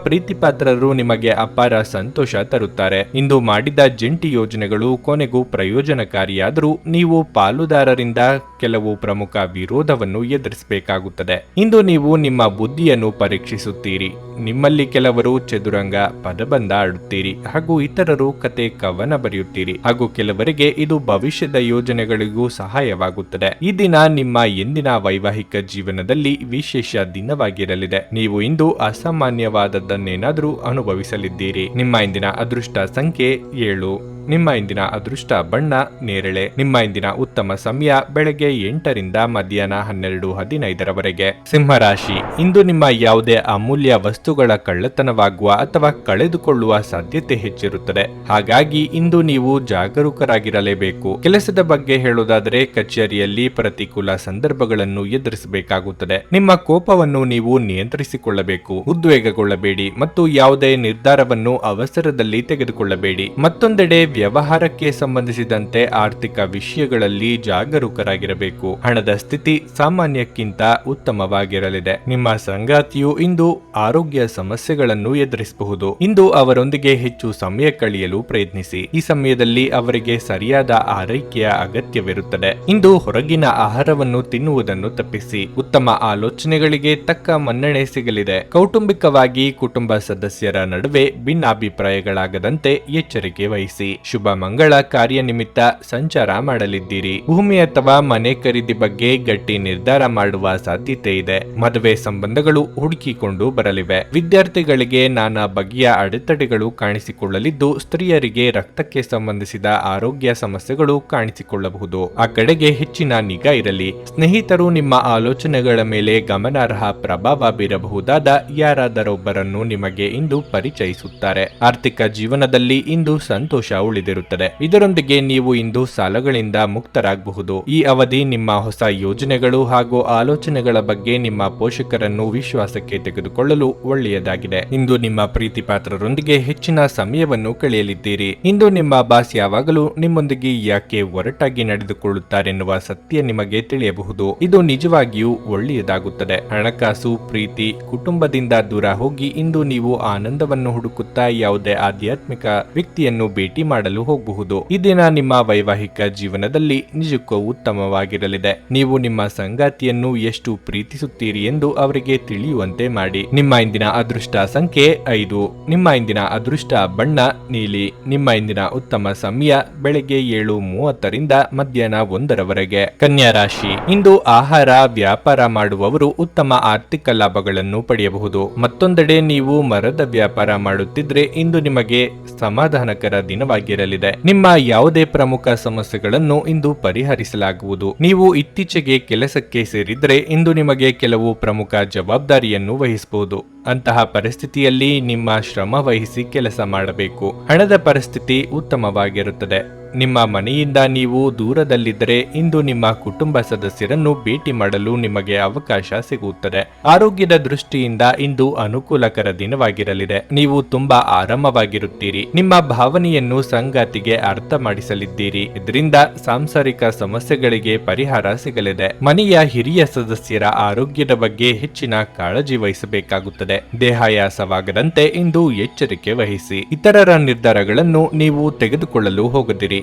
ಪ್ರೀತಿಪಾತ್ರರು ನಿಮಗೆ ಅಪಾರ ಸಂತೋಷ ತರುತ್ತಾರೆ. ಇಂದು ಮಾಡಿದ ಜಂಟಿ ಯೋಜನೆಗಳು ಕೊನೆಗೂ ಪ್ರಯೋಜನಕಾರಿಯಾದರೂ ನೀವು ಪಾಲುದಾರರಿಂದ ಕೆಲವು ಪ್ರಮುಖ ವಿರೋಧವನ್ನು ಎದುರಿಸಬೇಕಾಗುತ್ತದೆ. ಇಂದು ನೀವು ನಿಮ್ಮ ಬುದ್ಧಿಯನ್ನು ಪರೀಕ್ಷಿಸುತ್ತೀರಿ. ನಿಮ್ಮಲ್ಲಿ ಕೆಲವರು ಚದುರಂಗ ಪದಬಂಧ ಆಡುತ್ತೀರಿ ಹಾಗೂ ಇತರರು ಕತೆ ಕವನ ಬರೆಯುತ್ತೀರಿ ಹಾಗೂ ಕೆಲವರಿಗೆ ಇದು ಭವಿಷ್ಯದ ಯೋಜನೆಗಳಿಗೂ ಸಹಾಯವಾಗುತ್ತದೆ. ಈ ದಿನ ನಿಮ್ಮ ಎಂದಿನ ವೈವಾಹಿಕ ಜೀವನದಲ್ಲಿ ವಿಶೇಷ ದಿನವಾಗಿರಲಿದೆ. ನೀವು ಇಂದು ಅಸಾಮಾನ್ಯವಾದದ್ದನ್ನೇನಾದರೂ ಅನುಭವಿಸಲಿದ್ದೀರಿ. ನಿಮ್ಮ ಇಂದಿನ ಅದೃಷ್ಟ ಸಂಖ್ಯೆ 7. ನಿಮ್ಮ ಇಂದಿನ ಅದೃಷ್ಟ ಬಣ್ಣ ನೇರಳೆ. ನಿಮ್ಮ ಇಂದಿನ ಉತ್ತಮ ಸಮಯ ಬೆಳಗ್ಗೆ 8ರಿಂದ ಮಧ್ಯಾಹ್ನ 12:15ರವರೆಗೆ. ಸಿಂಹರಾಶಿ, ಇಂದು ನಿಮ್ಮ ಯಾವುದೇ ಅಮೂಲ್ಯ ವಸ್ತುಗಳ ಕಳ್ಳತನವಾಗುವ ಅಥವಾ ಕಳೆದುಕೊಳ್ಳುವ ಸಾಧ್ಯತೆ ಹೆಚ್ಚಿರುತ್ತದೆ. ಹಾಗಾಗಿ ಇಂದು ನೀವು ಜಾಗರೂಕರಾಗಿರಲೇಬೇಕು. ಕೆಲಸದ ಬಗ್ಗೆ ಹೇಳುವುದಾದರೆ, ಕಚೇರಿಯಲ್ಲಿ ಪ್ರತಿಕೂಲ ಸಂದರ್ಭಗಳನ್ನು ಎದುರಿಸಬೇಕಾಗುತ್ತದೆ. ನಿಮ್ಮ ಕೋಪವನ್ನು ನೀವು ನಿಯಂತ್ರಿಸಿಕೊಳ್ಳಬೇಕು. ಉದ್ವೇಗಗೊಳ್ಳಬೇಡಿ ಮತ್ತು ಯಾವುದೇ ನಿರ್ಧಾರವನ್ನು ಅವಸರದಲ್ಲಿ ತೆಗೆದುಕೊಳ್ಳಬೇಡಿ. ಮತ್ತೊಂದೆಡೆ ವ್ಯವಹಾರಕ್ಕೆ ಸಂಬಂಧಿಸಿದಂತೆ ಆರ್ಥಿಕ ವಿಷಯಗಳಲ್ಲಿ ಜಾಗರೂಕರಾಗಿರಬೇಕು. ಹಣದ ಸ್ಥಿತಿ ಸಾಮಾನ್ಯಕ್ಕಿಂತ ಉತ್ತಮವಾಗಿರಲಿದೆ. ನಿಮ್ಮ ಸಂಗಾತಿಯು ಇಂದು ಆರೋಗ್ಯ ಸಮಸ್ಯೆಗಳನ್ನು ಎದುರಿಸಬಹುದು. ಇಂದು ಅವರೊಂದಿಗೆ ಹೆಚ್ಚು ಸಮಯ ಕಳೆಯಲು ಪ್ರಯತ್ನಿಸಿ. ಈ ಸಮಯದಲ್ಲಿ ಅವರಿಗೆ ಸರಿಯಾದ ಆರೈಕೆಯ ಅಗತ್ಯವಿರುತ್ತದೆ. ಇಂದು ಹೊರಗಿನ ಆಹಾರವನ್ನು ತಿನ್ನುವುದನ್ನು ತಪ್ಪಿಸಿ. ಉತ್ತಮ ಆಲೋಚನೆಗಳಿಗೆ ತಕ್ಕ ಮನ್ನಣೆ ಸಿಗಲಿದೆ. ಕೌಟುಂಬಿಕವಾಗಿ ಕುಟುಂಬ ಸದಸ್ಯರ ನಡುವೆ ಭಿನ್ನಾಭಿಪ್ರಾಯಗಳಾಗದಂತೆ ಎಚ್ಚರಿಕೆ ವಹಿಸಿ. ಶುಭ ಮಂಗಳ ಕಾರ್ಯ ನಿಮಿತ್ತ ಸಂಚಾರ ಮಾಡಲಿದ್ದೀರಿ. ಭೂಮಿ ಅಥವಾ ಮನೆ ಖರೀದಿ ಬಗ್ಗೆ ಗಟ್ಟಿ ನಿರ್ಧಾರ ಮಾಡುವ ಸಾಧ್ಯತೆ ಇದೆ. ಮದುವೆ ಸಂಬಂಧಗಳು ಹುಡುಕಿಕೊಂಡು ಬರಲಿವೆ. ವಿದ್ಯಾರ್ಥಿಗಳಿಗೆ ನಾನಾ ಬಗೆಯ ಅಡೆತಡೆಗಳು ಕಾಣಿಸಿಕೊಳ್ಳಲಿದ್ದು, ಸ್ತ್ರೀಯರಿಗೆ ರಕ್ತಕ್ಕೆ ಸಂಬಂಧಿಸಿದ ಆರೋಗ್ಯ ಸಮಸ್ಯೆಗಳು ಕಾಣಿಸಿಕೊಳ್ಳಬಹುದು. ಆ ಕಡೆಗೆ ಹೆಚ್ಚಿನ ನಿಗಾ ಇರಲಿ. ಸ್ನೇಹಿತರು ನಿಮ್ಮ ಆಲೋಚನೆಗಳ ಮೇಲೆ ಗಮನಾರ್ಹ ಪ್ರಭಾವ ಬೀರಬಹುದಾದ ಯಾರಾದರೊಬ್ಬರನ್ನು ನಿಮಗೆ ಇಂದು ಪರಿಚಯಿಸುತ್ತಾರೆ. ಆರ್ಥಿಕ ಜೀವನದಲ್ಲಿ ಇಂದು ಸಂತೋಷ ಉಳಿದಿರುತ್ತದೆ. ಇದರೊಂದಿಗೆ ನೀವು ಇಂದು ಸಾಲಗಳಿಂದ ಮುಕ್ತರಾಗಬಹುದು. ಈ ಅವಧಿ ನಿಮ್ಮ ಹೊಸ ಯೋಜನೆಗಳು ಹಾಗೂ ಆಲೋಚನೆಗಳ ಬಗ್ಗೆ ನಿಮ್ಮ ಪೋಷಕರನ್ನು ವಿಶ್ವಾಸಕ್ಕೆ ತೆಗೆದುಕೊಳ್ಳಲು ಒಳ್ಳೆಯದಾಗಿದೆ. ಇಂದು ನಿಮ್ಮ ಪ್ರೀತಿ ಪಾತ್ರರೊಂದಿಗೆ ಹೆಚ್ಚಿನ ಸಮಯವನ್ನು ಕಳೆಯಲಿದ್ದೀರಿ. ಇಂದು ನಿಮ್ಮ ಬಾಸ್ ಯಾವಾಗಲೂ ನಿಮ್ಮೊಂದಿಗೆ ಯಾಕೆ ಒರಟಾಗಿ ನಡೆದುಕೊಳ್ಳುತ್ತಾರೆನ್ನುವ ಸತ್ಯ ನಿಮಗೆ ತಿಳಿಯಬಹುದು. ಇದು ನಿಜವಾಗಿಯೂ ಒಳ್ಳೆಯದಾಗುತ್ತದೆ. ಹಣಕಾಸು, ಪ್ರೀತಿ, ಕುಟುಂಬದಿಂದ ದೂರ ಹೋಗಿ ಇಂದು ನೀವು ಆನಂದವನ್ನು ಹುಡುಕುತ್ತಾ ಯಾವುದೇ ಆಧ್ಯಾತ್ಮಿಕ ವ್ಯಕ್ತಿಯನ್ನು ಭೇಟಿ ಮಾಡಲು ಹೋಗಬಹುದು. ಈ ದಿನ ನಿಮ್ಮ ವೈವಾಹಿಕ ಜೀವನದಲ್ಲಿ ನಿಜಕ್ಕೂ ಉತ್ತಮವಾಗಿರಲಿದೆ. ನೀವು ನಿಮ್ಮ ಸಂಗಾತಿಯನ್ನು ಎಷ್ಟು ಪ್ರೀತಿಸುತ್ತೀರಿ ಎಂದು ಅವರಿಗೆ ತಿಳಿಯುವಂತೆ ಮಾಡಿ. ನಿಮ್ಮ ಇಂದಿನ ಅದೃಷ್ಟ ಸಂಖ್ಯೆ 5. ನಿಮ್ಮ ಇಂದಿನ ಅದೃಷ್ಟ ಬಣ್ಣ ನೀಲಿ. ನಿಮ್ಮ ಇಂದಿನ ಉತ್ತಮ ಸಮಯ ಬೆಳಗ್ಗೆ 7:30ರಿಂದ ಮಧ್ಯಾಹ್ನ 1ರವರೆಗೆ. ಕನ್ಯಾ ರಾಶಿ. ಇಂದು ಆಹಾರ ವ್ಯಾಪಾರ ಮಾಡುವವರು ಉತ್ತಮ ಆರ್ಥಿಕ ಲಾಭಗಳನ್ನು ಪಡೆಯಬಹುದು. ಮತ್ತೊಂದೆಡೆ ನೀವು ಮರದ ವ್ಯಾಪಾರ ಮಾಡುತ್ತಿದ್ರೆ ಇಂದು ನಿಮಗೆ ಸಮಾಧಾನಕರ ದಿನವಾಗಿರಲಿದೆ. ನಿಮ್ಮ ಯಾವುದೇ ಪ್ರಮುಖ ಸಮಸ್ಯೆಗಳನ್ನು ಇಂದು ಪರಿಹರಿಸಲಾಗುವುದು. ನೀವು ಇತ್ತೀಚೆಗೆ ಕೆಲಸಕ್ಕೆ ಸೇರಿದ್ರೆ ಇಂದು ನಿಮಗೆ ಕೆಲವು ಪ್ರಮುಖ ಜವಾಬ್ದಾರಿಯನ್ನು ವಹಿಸಬಹುದು. ಅಂತಹ ಪರಿಸ್ಥಿತಿಯಲ್ಲಿ ನಿಮ್ಮ ಶ್ರಮ ವಹಿಸಿ ಕೆಲಸ ಮಾಡಬೇಕು. ಹಣದ ಪರಿಸ್ಥಿತಿ ಉತ್ತಮವಾಗಿರುತ್ತದೆ. ನಿಮ್ಮ ಮನೆಯಿಂದ ನೀವು ದೂರದಲ್ಲಿದ್ದರೆ ಇಂದು ನಿಮ್ಮ ಕುಟುಂಬ ಸದಸ್ಯರನ್ನು ಭೇಟಿ ಮಾಡಲು ನಿಮಗೆ ಅವಕಾಶ ಸಿಗುತ್ತದೆ. ಆರೋಗ್ಯದ ದೃಷ್ಟಿಯಿಂದ ಇಂದು ಅನುಕೂಲಕರ ದಿನವಾಗಿರಲಿದೆ. ನೀವು ತುಂಬಾ ಆರಾಮವಾಗಿರುತ್ತೀರಿ. ನಿಮ್ಮ ಭಾವನೆಯನ್ನು ಸಂಗಾತಿಗೆ ಅರ್ಥ ಮಾಡಿಸಲಿದ್ದೀರಿ. ಇದರಿಂದ ಸಾಂಸಾರಿಕ ಸಮಸ್ಯೆಗಳಿಗೆ ಪರಿಹಾರ ಸಿಗಲಿದೆ. ಮನೆಯ ಹಿರಿಯ ಸದಸ್ಯರ ಆರೋಗ್ಯದ ಬಗ್ಗೆ ಹೆಚ್ಚಿನ ಕಾಳಜಿ ವಹಿಸಬೇಕಾಗುತ್ತದೆ. ದೇಹಾಯಾಸವಾಗದಂತೆ ಇಂದು ಎಚ್ಚರಿಕೆ ವಹಿಸಿ. ಇತರರ ನಿರ್ಧಾರಗಳನ್ನು ನೀವು ತೆಗೆದುಕೊಳ್ಳಲು ಹೋಗದಿರಿ.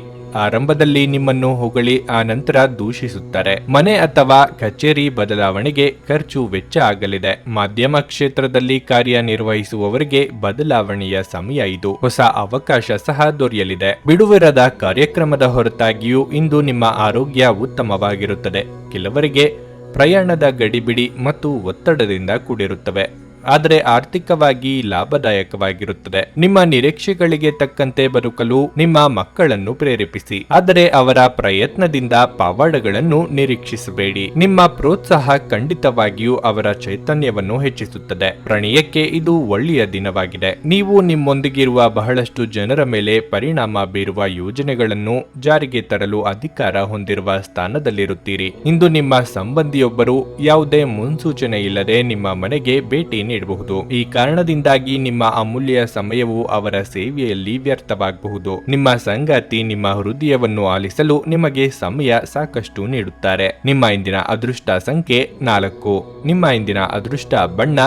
ಆರಂಭದಲ್ಲಿ ನಿಮ್ಮನ್ನು ಹೊಗಳಿ ಆ ನಂತರ ದೂಷಿಸುತ್ತಾರೆ. ಮನೆ ಅಥವಾ ಕಚೇರಿ ಬದಲಾವಣೆಗೆ ಖರ್ಚು ವೆಚ್ಚ ಆಗಲಿದೆ. ಮಾಧ್ಯಮ ಕ್ಷೇತ್ರದಲ್ಲಿ ಕಾರ್ಯನಿರ್ವಹಿಸುವವರಿಗೆ ಬದಲಾವಣೆಯ ಸಮಯ ಇದು. ಹೊಸ ಅವಕಾಶ ಸಹ ದೊರೆಯಲಿದೆ. ಬಿಡುವಿರದ ಕಾರ್ಯಕ್ರಮದ ಹೊರತಾಗಿಯೂ ಇಂದು ನಿಮ್ಮ ಆರೋಗ್ಯ ಉತ್ತಮವಾಗಿರುತ್ತದೆ. ಕೆಲವರಿಗೆ ಪ್ರಯಾಣದ ಗಡಿಬಿಡಿ ಮತ್ತು ಒತ್ತಡದಿಂದ ಕೂಡಿರುತ್ತವೆ, ಆದರೆ ಆರ್ಥಿಕವಾಗಿ ಲಾಭದಾಯಕವಾಗಿರುತ್ತದೆ. ನಿಮ್ಮ ನಿರೀಕ್ಷೆಗಳಿಗೆ ತಕ್ಕಂತೆ ಬದುಕಲು ನಿಮ್ಮ ಮಕ್ಕಳನ್ನು ಪ್ರೇರೇಪಿಸಿ, ಆದರೆ ಅವರ ಪ್ರಯತ್ನದಿಂದ ಪವಾಡಗಳನ್ನು ನಿರೀಕ್ಷಿಸಬೇಡಿ. ನಿಮ್ಮ ಪ್ರೋತ್ಸಾಹ ಖಂಡಿತವಾಗಿಯೂ ಅವರ ಚೈತನ್ಯವನ್ನು ಹೆಚ್ಚಿಸುತ್ತದೆ. ಪ್ರಣಯಕ್ಕೆ ಇದು ಒಳ್ಳೆಯ ದಿನವಾಗಿದೆ. ನೀವು ನಿಮ್ಮೊಂದಿಗಿರುವ ಬಹಳಷ್ಟು ಜನರ ಮೇಲೆ ಪರಿಣಾಮ ಬೀರುವ ಯೋಜನೆಗಳನ್ನು ಜಾರಿಗೆ ತರಲು ಅಧಿಕಾರ ಹೊಂದಿರುವ ಸ್ಥಾನದಲ್ಲಿರುತ್ತೀರಿ. ಇಂದು ನಿಮ್ಮ ಸಂಬಂಧಿಯೊಬ್ಬರು ಯಾವುದೇ ಮುನ್ಸೂಚನೆ ಇಲ್ಲದೆ ನಿಮ್ಮ ಮನೆಗೆ ಭೇಟಿ ನೀಡಬಹುದು. ಈ ಕಾರಣದಿಂದಾಗಿ ನಿಮ್ಮ ಅಮೂಲ್ಯ ಸಮಯವು ಅವರ ಸೇವೆಯಲ್ಲಿ ವ್ಯರ್ಥವಾಗಬಹುದು. ನಿಮ್ಮ ಸಂಗಾತಿ ನಿಮ್ಮ ಹೃದಯವನ್ನು ಆಲಿಸಲು ನಿಮಗೆ ಸಮಯ ಸಾಕಷ್ಟು ನೀಡುತ್ತಾರೆ. ನಿಮ್ಮ ಇಂದಿನ ಅದೃಷ್ಟ ಸಂಖ್ಯೆ 4. ನಿಮ್ಮ ಇಂದಿನ ಅದೃಷ್ಟ ಬಣ್ಣ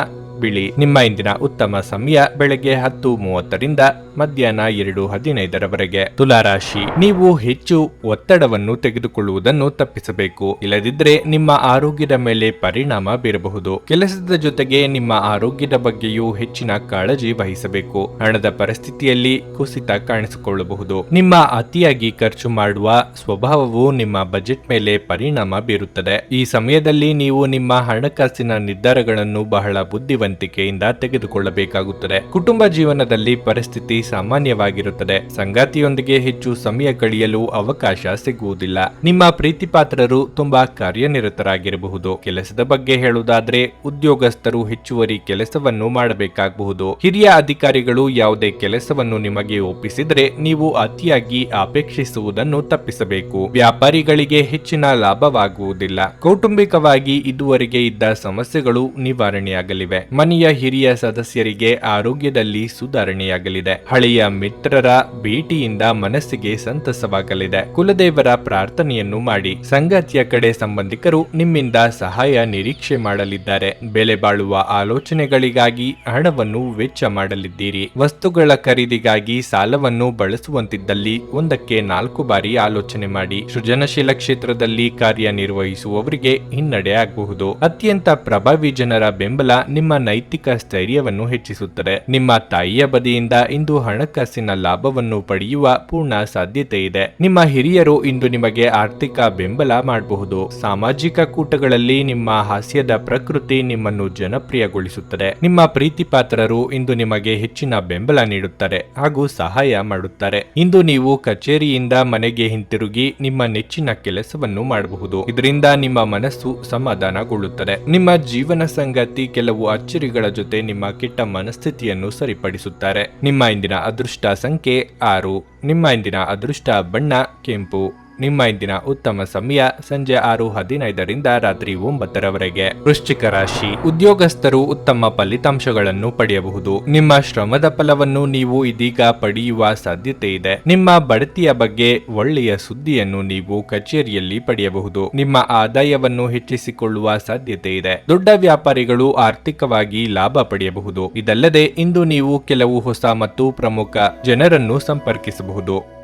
ಬಿಳಿ. ನಿಮ್ಮ ಇಂದಿನ ಉತ್ತಮ ಸಮಯ ಬೆಳಗ್ಗೆ 10:30ರಿಂದ ಮಧ್ಯಾಹ್ನ 2:15ರವರೆಗೆ. ತುಲಾರಾಶಿ. ನೀವು ಹೆಚ್ಚು ಒತ್ತಡವನ್ನು ತೆಗೆದುಕೊಳ್ಳುವುದನ್ನು ತಪ್ಪಿಸಬೇಕು. ಇಲ್ಲದಿದ್ದರೆ ನಿಮ್ಮ ಆರೋಗ್ಯದ ಮೇಲೆ ಪರಿಣಾಮ ಬೀರಬಹುದು. ಕೆಲಸದ ಜೊತೆಗೆ ನಿಮ್ಮ ಆರೋಗ್ಯದ ಬಗ್ಗೆಯೂ ಹೆಚ್ಚಿನ ಕಾಳಜಿ ವಹಿಸಬೇಕು. ಹಣದ ಪರಿಸ್ಥಿತಿಯಲ್ಲಿ ಕುಸಿತ ಕಾಣಿಸಿಕೊಳ್ಳಬಹುದು. ನಿಮ್ಮ ಅತಿಯಾಗಿ ಖರ್ಚು ಮಾಡುವ ಸ್ವಭಾವವು ನಿಮ್ಮ ಬಜೆಟ್ ಮೇಲೆ ಪರಿಣಾಮ ಬೀರುತ್ತದೆ. ಈ ಸಮಯದಲ್ಲಿ ನೀವು ನಿಮ್ಮ ಹಣಕಾಸಿನ ನಿರ್ಧಾರಗಳನ್ನು ಬಹಳ ಬುದ್ಧಿವಂತಿಕೆಯಿಂದ ತೆಗೆದುಕೊಳ್ಳಬೇಕಾಗುತ್ತದೆ. ಕುಟುಂಬ ಜೀವನದಲ್ಲಿ ಪರಿಸ್ಥಿತಿ ಸಾಮಾನ್ಯವಾಗಿರುತ್ತದೆ. ಸಂಗಾತಿಯೊಂದಿಗೆ ಹೆಚ್ಚು ಸಮಯ ಕಳೆಯಲು ಅವಕಾಶ ಸಿಗುವುದಿಲ್ಲ. ನಿಮ್ಮ ಪ್ರೀತಿಪಾತ್ರರು ತುಂಬಾ ಕಾರ್ಯನಿರತರಾಗಿರಬಹುದು. ಕೆಲಸದ ಬಗ್ಗೆ ಹೇಳುವುದಾದ್ರೆ ಉದ್ಯೋಗಸ್ಥರು ಹೆಚ್ಚುವರಿ ಕೆಲಸವನ್ನು ಮಾಡಬೇಕಾಗಬಹುದು. ಹಿರಿಯ ಅಧಿಕಾರಿಗಳು ಯಾವುದೇ ಕೆಲಸವನ್ನು ನಿಮಗೆ ಒಪ್ಪಿಸಿದ್ರೆ ನೀವು ಅತಿಯಾಗಿ ಅಪೇಕ್ಷಿಸುವುದನ್ನು ತಪ್ಪಿಸಬೇಕು. ವ್ಯಾಪಾರಿಗಳಿಗೆ ಹೆಚ್ಚಿನ ಲಾಭವಾಗುವುದಿಲ್ಲ. ಕೌಟುಂಬಿಕವಾಗಿ ಇದುವರೆಗೆ ಇದ್ದ ಸಮಸ್ಯೆಗಳು ನಿವಾರಣೆಯಾಗಲಿವೆ. ಮನೆಯ ಹಿರಿಯ ಸದಸ್ಯರಿಗೆ ಆರೋಗ್ಯದಲ್ಲಿ ಸುಧಾರಣೆಯಾಗಲಿದೆ. ಹಳೆಯ ಮಿತ್ರರ ಭೇಟಿಯಿಂದ ಮನಸ್ಸಿಗೆ ಸಂತಸವಾಗಲಿದೆ. ಕುಲದೇವರ ಪ್ರಾರ್ಥನೆಯನ್ನು ಮಾಡಿ. ಸಂಗಾತಿಯ ಕಡೆ ಸಂಬಂಧಿಕರು ನಿಮ್ಮಿಂದ ಸಹಾಯ ನಿರೀಕ್ಷೆ ಮಾಡಲಿದ್ದಾರೆ. ಬೆಲೆ ಬಾಳುವ ಆಲೋಚನೆಗಳಿಗಾಗಿ ಹಣವನ್ನು ವೆಚ್ಚ ಮಾಡಲಿದ್ದೀರಿ. ವಸ್ತುಗಳ ಖರೀದಿಗಾಗಿ ಸಾಲವನ್ನು ಬಳಸುವಂತಿದ್ದಲ್ಲಿ 1-4 ಬಾರಿ ಆಲೋಚನೆ ಮಾಡಿ. ಸೃಜನಶೀಲ ಕ್ಷೇತ್ರದಲ್ಲಿ ಕಾರ್ಯನಿರ್ವಹಿಸುವವರಿಗೆ ಹಿನ್ನಡೆ ಆಗಬಹುದು. ಅತ್ಯಂತ ಪ್ರಭಾವಿ ಜನರ ಬೆಂಬಲ ನಿಮ್ಮ ನೈತಿಕ ಸ್ಥೈರ್ಯವನ್ನು ಹೆಚ್ಚಿಸುತ್ತದೆ. ನಿಮ್ಮ ತಾಯಿಯ ಬದಿಯಿಂದ ಇಂದು ಹಣಕಾಸಿನ ಲಾಭವನ್ನು ಪಡೆಯುವ ಪೂರ್ಣ ಸಾಧ್ಯತೆ ಇದೆ. ನಿಮ್ಮ ಹಿರಿಯರು ಇಂದು ನಿಮಗೆ ಆರ್ಥಿಕ ಬೆಂಬಲ ಮಾಡಬಹುದು. ಸಾಮಾಜಿಕ ಕೂಟಗಳಲ್ಲಿ ನಿಮ್ಮ ಹಾಸ್ಯದ ಪ್ರಕೃತಿ ನಿಮ್ಮನ್ನು ಜನಪ್ರಿಯಗೊಳಿಸುತ್ತದೆ. ನಿಮ್ಮ ಪ್ರೀತಿ ಪಾತ್ರರು ಇಂದು ನಿಮಗೆ ಹೆಚ್ಚಿನ ಬೆಂಬಲ ನೀಡುತ್ತಾರೆ ಹಾಗೂ ಸಹಾಯ ಮಾಡುತ್ತಾರೆ. ಇಂದು ನೀವು ಕಚೇರಿಯಿಂದ ಮನೆಗೆ ಹಿಂತಿರುಗಿ ನಿಮ್ಮ ನೆಚ್ಚಿನ ಕೆಲಸವನ್ನು ಮಾಡಬಹುದು. ಇದರಿಂದ ನಿಮ್ಮ ಮನಸ್ಸು ಸಮಾಧಾನಗೊಳ್ಳುತ್ತದೆ. ನಿಮ್ಮ ಜೀವನ ಸಂಗಾತಿ ಕೆಲವು ಅಚ್ಚರಿಗಳ ಜೊತೆ ನಿಮ್ಮ ಕೆಟ್ಟ ಮನಸ್ಥಿತಿಯನ್ನು ಸರಿಪಡಿಸುತ್ತಾರೆ. ನಿಮ್ಮ ಇಂದಿನ ಅದೃಷ್ಟ ಸಂಖ್ಯೆ 6. ನಿಮ್ಮ ಇಂದಿನ ಅದೃಷ್ಟ ಬಣ್ಣ ಕೆಂಪು. ನಿಮ್ಮ ಇಂದಿನ ಉತ್ತಮ ಸಮಯ ಸಂಜೆ 6:15 ರಾತ್ರಿ 9 ವೃಶ್ಚಿಕ ರಾಶಿ. ಉದ್ಯೋಗಸ್ಥರು ಉತ್ತಮ ಫಲಿತಾಂಶಗಳನ್ನು ಪಡೆಯಬಹುದು. ನಿಮ್ಮ ಶ್ರಮದ ಫಲವನ್ನು ನೀವು ಇದೀಗ ಪಡೆಯುವ ಸಾಧ್ಯತೆ ಇದೆ. ನಿಮ್ಮ ಬಡ್ತಿಯ ಬಗ್ಗೆ ಒಳ್ಳೆಯ ಸುದ್ದಿಯನ್ನು ನೀವು ಕಚೇರಿಯಲ್ಲಿ ಪಡೆಯಬಹುದು. ನಿಮ್ಮ ಆದಾಯವನ್ನು ಹೆಚ್ಚಿಸಿಕೊಳ್ಳುವ ಸಾಧ್ಯತೆ ಇದೆ. ದೊಡ್ಡ ವ್ಯಾಪಾರಿಗಳು ಆರ್ಥಿಕವಾಗಿ ಲಾಭ ಪಡೆಯಬಹುದು. ಇದಲ್ಲದೆ ಇಂದು ನೀವು ಕೆಲವು ಹೊಸ ಮತ್ತು ಪ್ರಮುಖ ಜನರನ್ನು ಸಂಪರ್ಕಿಸಬಹುದು.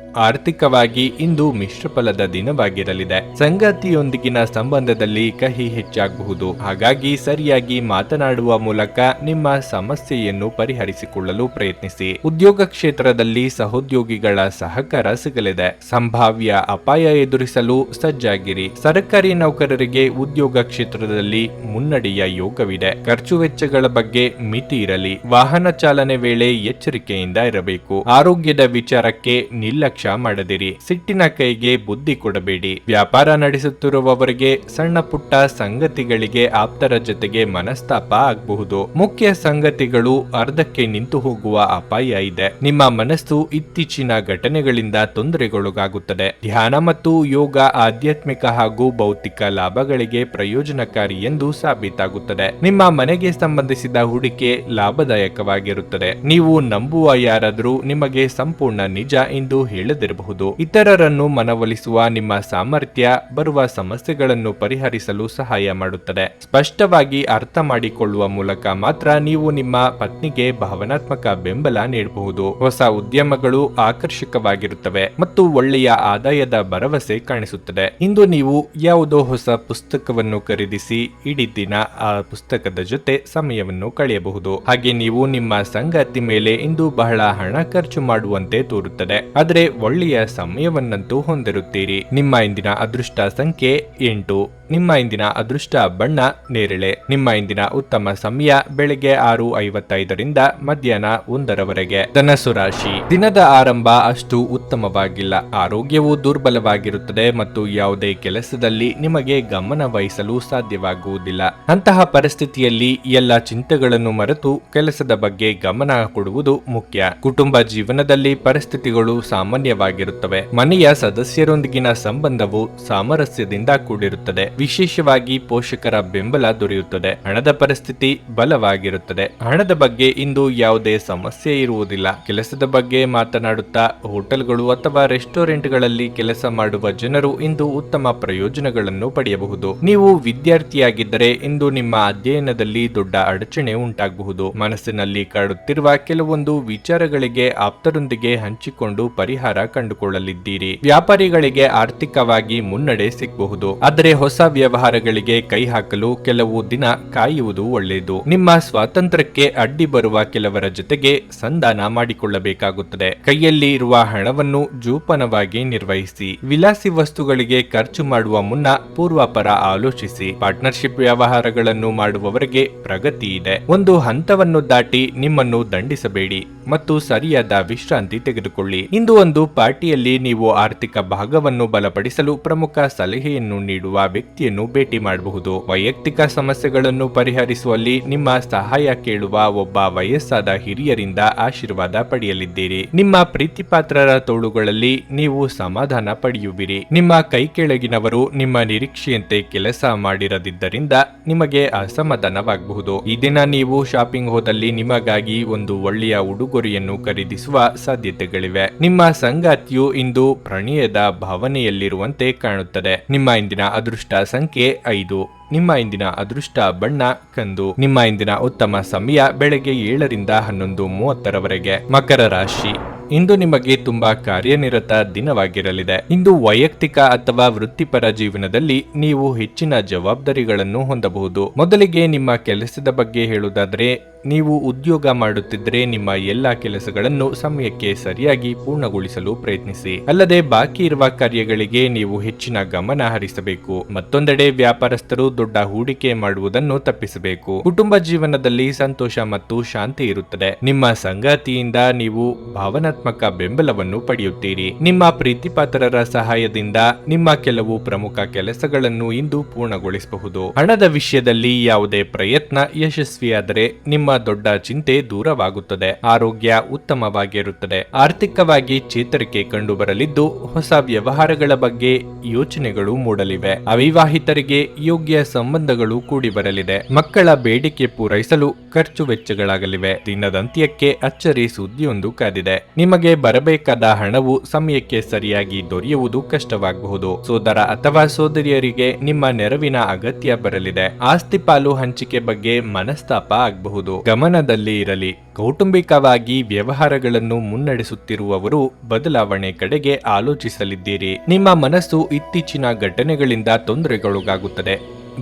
ಆರ್ಥಿಕವಾಗಿ ಇಂದು ಮಿಶ್ರ ಫಲದ ದಿನವಾಗಿರಲಿದೆ. ಸಂಗಾತಿಯೊಂದಿಗಿನ ಸಂಬಂಧದಲ್ಲಿ ಕಹಿ ಹೆಚ್ಚಾಗಬಹುದು. ಹಾಗಾಗಿ ಸರಿಯಾಗಿ ಮಾತನಾಡುವ ಮೂಲಕ ನಿಮ್ಮ ಸಮಸ್ಯೆಯನ್ನು ಪರಿಹರಿಸಿಕೊಳ್ಳಲು ಪ್ರಯತ್ನಿಸಿ. ಉದ್ಯೋಗ ಕ್ಷೇತ್ರದಲ್ಲಿ ಸಹೋದ್ಯೋಗಿಗಳ ಸಹಕಾರ ಸಿಗಲಿದೆ. ಸಂಭಾವ್ಯ ಅಪಾಯ ಎದುರಿಸಲು ಸಜ್ಜಾಗಿರಿ. ಸರ್ಕಾರಿ ನೌಕರರಿಗೆ ಉದ್ಯೋಗ ಕ್ಷೇತ್ರದಲ್ಲಿ ಮುನ್ನಡೆಯ ಯೋಗವಿದೆ. ಖರ್ಚು ವೆಚ್ಚಗಳ ಬಗ್ಗೆ ಮಿತಿ ಇರಲಿ. ವಾಹನ ಚಾಲನೆ ವೇಳೆ ಎಚ್ಚರಿಕೆಯಿಂದ ಇರಬೇಕು. ಆರೋಗ್ಯದ ವಿಚಾರಕ್ಕೆ ನಿರ್ಲಕ್ಷ್ಯ ಮಾಡದಿರಿ. ಸಿಟ್ಟಿನ ಕೈಗೆ ಬುದ್ಧಿ ಕೊಡಬೇಡಿ. ವ್ಯಾಪಾರ ನಡೆಸುತ್ತಿರುವವರಿಗೆ ಸಣ್ಣ ಪುಟ್ಟ ಸಂಗತಿಗಳಿಗೆ ಆಪ್ತರ ಜೊತೆಗೆ ಮನಸ್ತಾಪ ಆಗಬಹುದು. ಮುಖ್ಯ ಸಂಗತಿಗಳು ಅರ್ಧಕ್ಕೆ ನಿಂತು ಹೋಗುವ ಅಪಾಯ ಇದೆ. ನಿಮ್ಮ ಮನಸ್ಸು ಇತ್ತೀಚಿನ ಘಟನೆಗಳಿಂದ ತೊಂದರೆಗೊಳಗಾಗುತ್ತದೆ. ಧ್ಯಾನ ಮತ್ತು ಯೋಗ ಆಧ್ಯಾತ್ಮಿಕ ಹಾಗೂ ಭೌತಿಕ ಲಾಭಗಳಿಗೆ ಪ್ರಯೋಜನಕಾರಿ ಎಂದು ಸಾಬೀತಾಗುತ್ತದೆ. ನಿಮ್ಮ ಮನೆಗೆ ಸಂಬಂಧಿಸಿದ ಹೂಡಿಕೆ ಲಾಭದಾಯಕವಾಗಿರುತ್ತದೆ. ನೀವು ನಂಬುವ ಯಾರಾದರೂ ನಿಮಗೆ ಸಂಪೂರ್ಣ ನಿಜ ಎಂದು ಹೇಳದಿರಬಹುದು. ಇತರರನ್ನು ಮನವೊಲಿಸುವ ನಿಮ್ಮ ಸಾಮರ್ಥ್ಯ ಬರುವ ಸಮಸ್ಯೆಗಳನ್ನು ಪರಿಹರಿಸಲು ಸಹಾಯ ಮಾಡುತ್ತದೆ. ಸ್ಪಷ್ಟವಾಗಿ ಅರ್ಥ ಮಾಡಿಕೊಳ್ಳುವ ಮೂಲಕ ಮಾತ್ರ ನೀವು ನಿಮ್ಮ ಪತ್ನಿಗೆ ಭಾವನಾತ್ಮಕ ಬೆಂಬಲ ನೀಡಬಹುದು. ಹೊಸ ಉದ್ಯಮಗಳು ಆಕರ್ಷಕವಾಗಿರುತ್ತವೆ ಮತ್ತು ಒಳ್ಳೆಯ ಆದಾಯದ ಭರವಸೆ ಕಾಣಿಸುತ್ತದೆ. ಇಂದು ನೀವು ಯಾವುದೋ ಹೊಸ ಪುಸ್ತಕವನ್ನು ಖರೀದಿಸಿ ಇಡೀ ದಿನ ಆ ಪುಸ್ತಕದ ಜೊತೆ ಸಮಯವನ್ನು ಕಳೆಯಬಹುದು. ಹಾಗೆ ನೀವು ನಿಮ್ಮ ಸಂಗಾತಿ ಮೇಲೆ ಇಂದು ಬಹಳ ಹಣ ಖರ್ಚು ಮಾಡುವಂತೆ ತೋರುತ್ತದೆ. ಆದರೆ ಒಳ್ಳೆಯ ಸಮಯವನ್ನಂತೂ ಹೊಂದಿರುತ್ತೀರಿ. ನಿಮ್ಮ ಇಂದಿನ ಅದೃಷ್ಟ ಸಂಖ್ಯೆ 8. ನಿಮ್ಮ ಇಂದಿನ ಅದೃಷ್ಟ ಬಣ್ಣ ನೇರಳೆ. ನಿಮ್ಮ ಇಂದಿನ ಉತ್ತಮ ಸಮಯ ಬೆಳಗ್ಗೆ 6:55 ಮಧ್ಯಾಹ್ನ 1 ಧನಸ್ಸು ರಾಶಿ. ದಿನದ ಆರಂಭ ಅಷ್ಟು ಉತ್ತಮವಾಗಿಲ್ಲ. ಆರೋಗ್ಯವು ದುರ್ಬಲವಾಗಿರುತ್ತದೆ ಮತ್ತು ಯಾವುದೇ ಕೆಲಸದಲ್ಲಿ ನಿಮಗೆ ಗಮನ ವಹಿಸಲು ಸಾಧ್ಯವಾಗುವುದಿಲ್ಲ. ಅಂತಹ ಪರಿಸ್ಥಿತಿಯಲ್ಲಿ ಎಲ್ಲ ಚಿಂತೆಗಳನ್ನು ಮರೆತು ಕೆಲಸದ ಬಗ್ಗೆ ಗಮನ ಕೊಡುವುದು ಮುಖ್ಯ. ಕುಟುಂಬ ಜೀವನದಲ್ಲಿ ಪರಿಸ್ಥಿತಿಗಳು ಸಾಮಾನ್ಯವಾಗಿರುತ್ತವೆ. ಮನೆಯ ಸದಸ್ಯರೊಂದಿಗಿನ ಸಂಬಂಧವು ಸಾಮರಸ್ಯದಿಂದ ಕೂಡಿರುತ್ತದೆ. ವಿಶೇಷವಾಗಿ ಪೋಷಕರ ಬೆಂಬಲ ದೊರೆಯುತ್ತದೆ. ಹಣದ ಪರಿಸ್ಥಿತಿ ಬಲವಾಗಿರುತ್ತದೆ. ಹಣದ ಬಗ್ಗೆ ಇಂದು ಯಾವುದೇ ಸಮಸ್ಯೆ ಇರುವುದಿಲ್ಲ. ಕೆಲಸದ ಬಗ್ಗೆ ಮಾತನಾಡುತ್ತಾ ಹೋಟೆಲ್ಗಳು ಅಥವಾ ರೆಸ್ಟೋರೆಂಟ್ಗಳಲ್ಲಿ ಕೆಲಸ ಮಾಡುವ ಜನರು ಇಂದು ಉತ್ತಮ ಪ್ರಯೋಜನಗಳನ್ನು ಪಡೆಯಬಹುದು. ನೀವು ವಿದ್ಯಾರ್ಥಿಯಾಗಿದ್ದರೆ ಇಂದು ನಿಮ್ಮ ಅಧ್ಯಯನದಲ್ಲಿ ದೊಡ್ಡ ಅಡಚಣೆ ಉಂಟಾಗಬಹುದು. ಮನಸ್ಸಿನಲ್ಲಿ ಕಾಡುತ್ತಿರುವ ಕೆಲವೊಂದು ವಿಚಾರಗಳಿಗೆ ಆಪ್ತರೊಂದಿಗೆ ಹಂಚಿಕೊಂಡು ಪರಿಹಾರ ಕಂಡುಕೊಳ್ಳಲಿದ್ದೀರಿ. ವ್ಯಾಪಾರಿಗಳಿಗೆ ಆರ್ಥಿಕವಾಗಿ ಮುನ್ನಡೆ ಸಿಗಬಹುದು. ಆದರೆ ಹೊಸ ವ್ಯವಹಾರಗಳಿಗೆ ಕೈ ಹಾಕಲು ಕೆಲವು ದಿನ ಕಾಯುವುದು ಒಳ್ಳೆಯದು. ನಿಮ್ಮ ಸ್ವಾತಂತ್ರ್ಯಕ್ಕೆ ಅಡ್ಡಿ ಬರುವ ಕೆಲವರ ಜೊತೆಗೆ ಸಂಧಾನ ಮಾಡಿಕೊಳ್ಳಬೇಕಾಗುತ್ತದೆ. ಕೈಯಲ್ಲಿ ಇರುವ ಹಣವನ್ನು ಜೋಪಾನವಾಗಿ ನಿರ್ವಹಿಸಿ. ವಿಲಾಸಿ ವಸ್ತುಗಳಿಗೆ ಖರ್ಚು ಮಾಡುವ ಮುನ್ನ ಪೂರ್ವಾಪರ ಆಲೋಚಿಸಿ. ಪಾರ್ಟ್ನರ್ಶಿಪ್ ವ್ಯವಹಾರಗಳನ್ನು ಮಾಡುವವರಿಗೆ ಪ್ರಗತಿ ಇದೆ. ಒಂದು ಹಂತವನ್ನು ದಾಟಿ ನಿಮ್ಮನ್ನು ದಂಡಿಸಬೇಡಿ ಮತ್ತು ಸರಿಯಾದ ವಿಶ್ರಾಂತಿ ತೆಗೆದುಕೊಳ್ಳಿ. ಇಂದು ಒಂದು ಪಾರ್ಟಿಯಲ್ಲಿ ನೀವು ಆರ್ಥಿಕ ಭಾಗವನ್ನು ಬಲಪಡಿಸಲು ಪ್ರಮುಖ ಸಲಹೆಯನ್ನು ನೀಡುವ ವ್ಯಕ್ತಿ ವ್ಯಕ್ತಿಯನ್ನು ಭೇಟಿ ಮಾಡಬಹುದು. ವೈಯಕ್ತಿಕ ಸಮಸ್ಯೆಗಳನ್ನು ಪರಿಹರಿಸುವಲ್ಲಿ ನಿಮ್ಮ ಸಹಾಯ ಕೇಳುವ ಒಬ್ಬ ವಯಸ್ಸಾದ ಹಿರಿಯರಿಂದ ಆಶೀರ್ವಾದ ಪಡೆಯಲಿದ್ದೀರಿ. ನಿಮ್ಮ ಪ್ರೀತಿಪಾತ್ರರ ತೋಳುಗಳಲ್ಲಿ ನೀವು ಸಮಾಧಾನ ಪಡೆಯುವಿರಿ. ನಿಮ್ಮ ಕೈ ಕೆಳಗಿನವರು ನಿಮ್ಮ ನಿರೀಕ್ಷೆಯಂತೆ ಕೆಲಸ ಮಾಡಿರದಿದ್ದರಿಂದ ನಿಮಗೆ ಅಸಮಾಧಾನವಾಗಬಹುದು. ಈ ದಿನ ನೀವು ಶಾಪಿಂಗ್ ಹೋದಲ್ಲಿ ನಿಮಗಾಗಿ ಒಂದು ಒಳ್ಳೆಯ ಉಡುಗೊರೆಯನ್ನು ಖರೀದಿಸುವ ಸಾಧ್ಯತೆಗಳಿವೆ. ನಿಮ್ಮ ಸಂಗಾತಿಯು ಇಂದು ಪ್ರಣಯದ ಭಾವನೆಯಲ್ಲಿರುವಂತೆ ಕಾಣುತ್ತದೆ. ನಿಮ್ಮ ಇಂದಿನ ಅದೃಷ್ಟ ಸಂಖ್ಯೆ 5. ನಿಮ್ಮ ಇಂದಿನ ಅದೃಷ್ಟ ಬಣ್ಣ ಕಂದು. ನಿಮ್ಮ ಇಂದಿನ ಉತ್ತಮ ಸಮಯ ಬೆಳಗ್ಗೆ 7ರಿಂದ 11:30ರವರೆಗೆ. ಮಕರ ರಾಶಿ. ಇಂದು ನಿಮಗೆ ತುಂಬಾ ಕಾರ್ಯನಿರತ ದಿನವಾಗಿರಲಿದೆ. ಇಂದು ವೈಯಕ್ತಿಕ ಅಥವಾ ವೃತ್ತಿಪರ ಜೀವನದಲ್ಲಿ ನೀವು ಹೆಚ್ಚಿನ ಜವಾಬ್ದಾರಿಗಳನ್ನು ಹೊಂದಬಹುದು. ಮೊದಲಿಗೆ ನಿಮ್ಮ ಕೆಲಸದ ಬಗ್ಗೆ ಹೇಳುವುದಾದರೆ, ನೀವು ಉದ್ಯೋಗ ಮಾಡುತ್ತಿದ್ದರೆ ನಿಮ್ಮ ಎಲ್ಲಾ ಕೆಲಸಗಳನ್ನು ಸಮಯಕ್ಕೆ ಸರಿಯಾಗಿ ಪೂರ್ಣಗೊಳಿಸಲು ಪ್ರಯತ್ನಿಸಿ. ಅಲ್ಲದೆ ಬಾಕಿ ಇರುವ ಕಾರ್ಯಗಳಿಗೆ ನೀವು ಹೆಚ್ಚಿನ ಗಮನ ಹರಿಸಬೇಕು. ಮತ್ತೊಂದೆಡೆ ವ್ಯಾಪಾರಸ್ಥರು ದೊಡ್ಡ ಹೂಡಿಕೆ ಮಾಡುವುದನ್ನು ತಪ್ಪಿಸಬೇಕು. ಕುಟುಂಬ ಜೀವನದಲ್ಲಿ ಸಂತೋಷ ಮತ್ತು ಶಾಂತಿ ಇರುತ್ತದೆ. ನಿಮ್ಮ ಸಂಗಾತಿಯಿಂದ ನೀವು ಭಾವನಾತ್ಮಕ ಬೆಂಬಲವನ್ನು ಪಡೆಯುತ್ತೀರಿ. ನಿಮ್ಮ ಪ್ರೀತಿಪಾತ್ರರ ಸಹಾಯದಿಂದ ನಿಮ್ಮ ಕೆಲವು ಪ್ರಮುಖ ಕೆಲಸಗಳನ್ನು ಇಂದು ಪೂರ್ಣಗೊಳಿಸಬಹುದು. ಹಣದ ವಿಷಯದಲ್ಲಿ ಯಾವುದೇ ಪ್ರಯತ್ನ ಯಶಸ್ವಿಯಾದರೆ ನಿಮ್ಮ ದೊಡ್ಡ ಚಿಂತೆ ದೂರವಾಗುತ್ತದೆ. ಆರೋಗ್ಯ ಉತ್ತಮವಾಗಿರುತ್ತದೆ. ಆರ್ಥಿಕವಾಗಿ ಚೇತರಿಕೆ ಕಂಡುಬರಲಿದ್ದು ಹೊಸ ವ್ಯವಹಾರಗಳ ಬಗ್ಗೆ ಯೋಚನೆಗಳು ಮೂಡಲಿವೆ. ಅವಿವಾಹಿತರಿಗೆ ಯೋಗ್ಯ ಸಂಬಂಧಗಳು ಕೂಡಿ ಬರಲಿದೆ. ಮಕ್ಕಳ ಬೇಡಿಕೆ ಪೂರೈಸಲು ಖರ್ಚು ವೆಚ್ಚಗಳಾಗಲಿವೆ. ದಿನದಂತ್ಯಕ್ಕೆ ಅಚ್ಚರಿ ಸುದ್ದಿಯೊಂದು ಕಾದಿದೆ. ನಿಮಗೆ ಬರಬೇಕಾದ ಹಣವು ಸಮಯಕ್ಕೆ ಸರಿಯಾಗಿ ದೊರೆಯುವುದು ಕಷ್ಟವಾಗಬಹುದು. ಸೋದರ ಅಥವಾ ಸೋದರಿಯರಿಗೆ ನಿಮ್ಮ ನೆರವಿನ ಅಗತ್ಯ ಬರಲಿದೆ. ಆಸ್ತಿ ಪಾಲು ಹಂಚಿಕೆ ಬಗ್ಗೆ ಮನಸ್ತಾಪ ಆಗಬಹುದು. ಗಮನದಲ್ಲಿ ಇರಲಿ. ಕೌಟುಂಬಿಕವಾಗಿ ವ್ಯವಹಾರಗಳನ್ನು ಮುನ್ನಡೆಸುತ್ತಿರುವವರು ಬದಲಾವಣೆ ಕಡೆಗೆ ಆಲೋಚಿಸಲಿದ್ದೀರಿ. ನಿಮ್ಮ ಮನಸ್ಸು ಇತ್ತೀಚಿನ ಘಟನೆಗಳಿಂದ ತೊಂದರೆಗೊಳಗಾಗುತ್ತದೆ.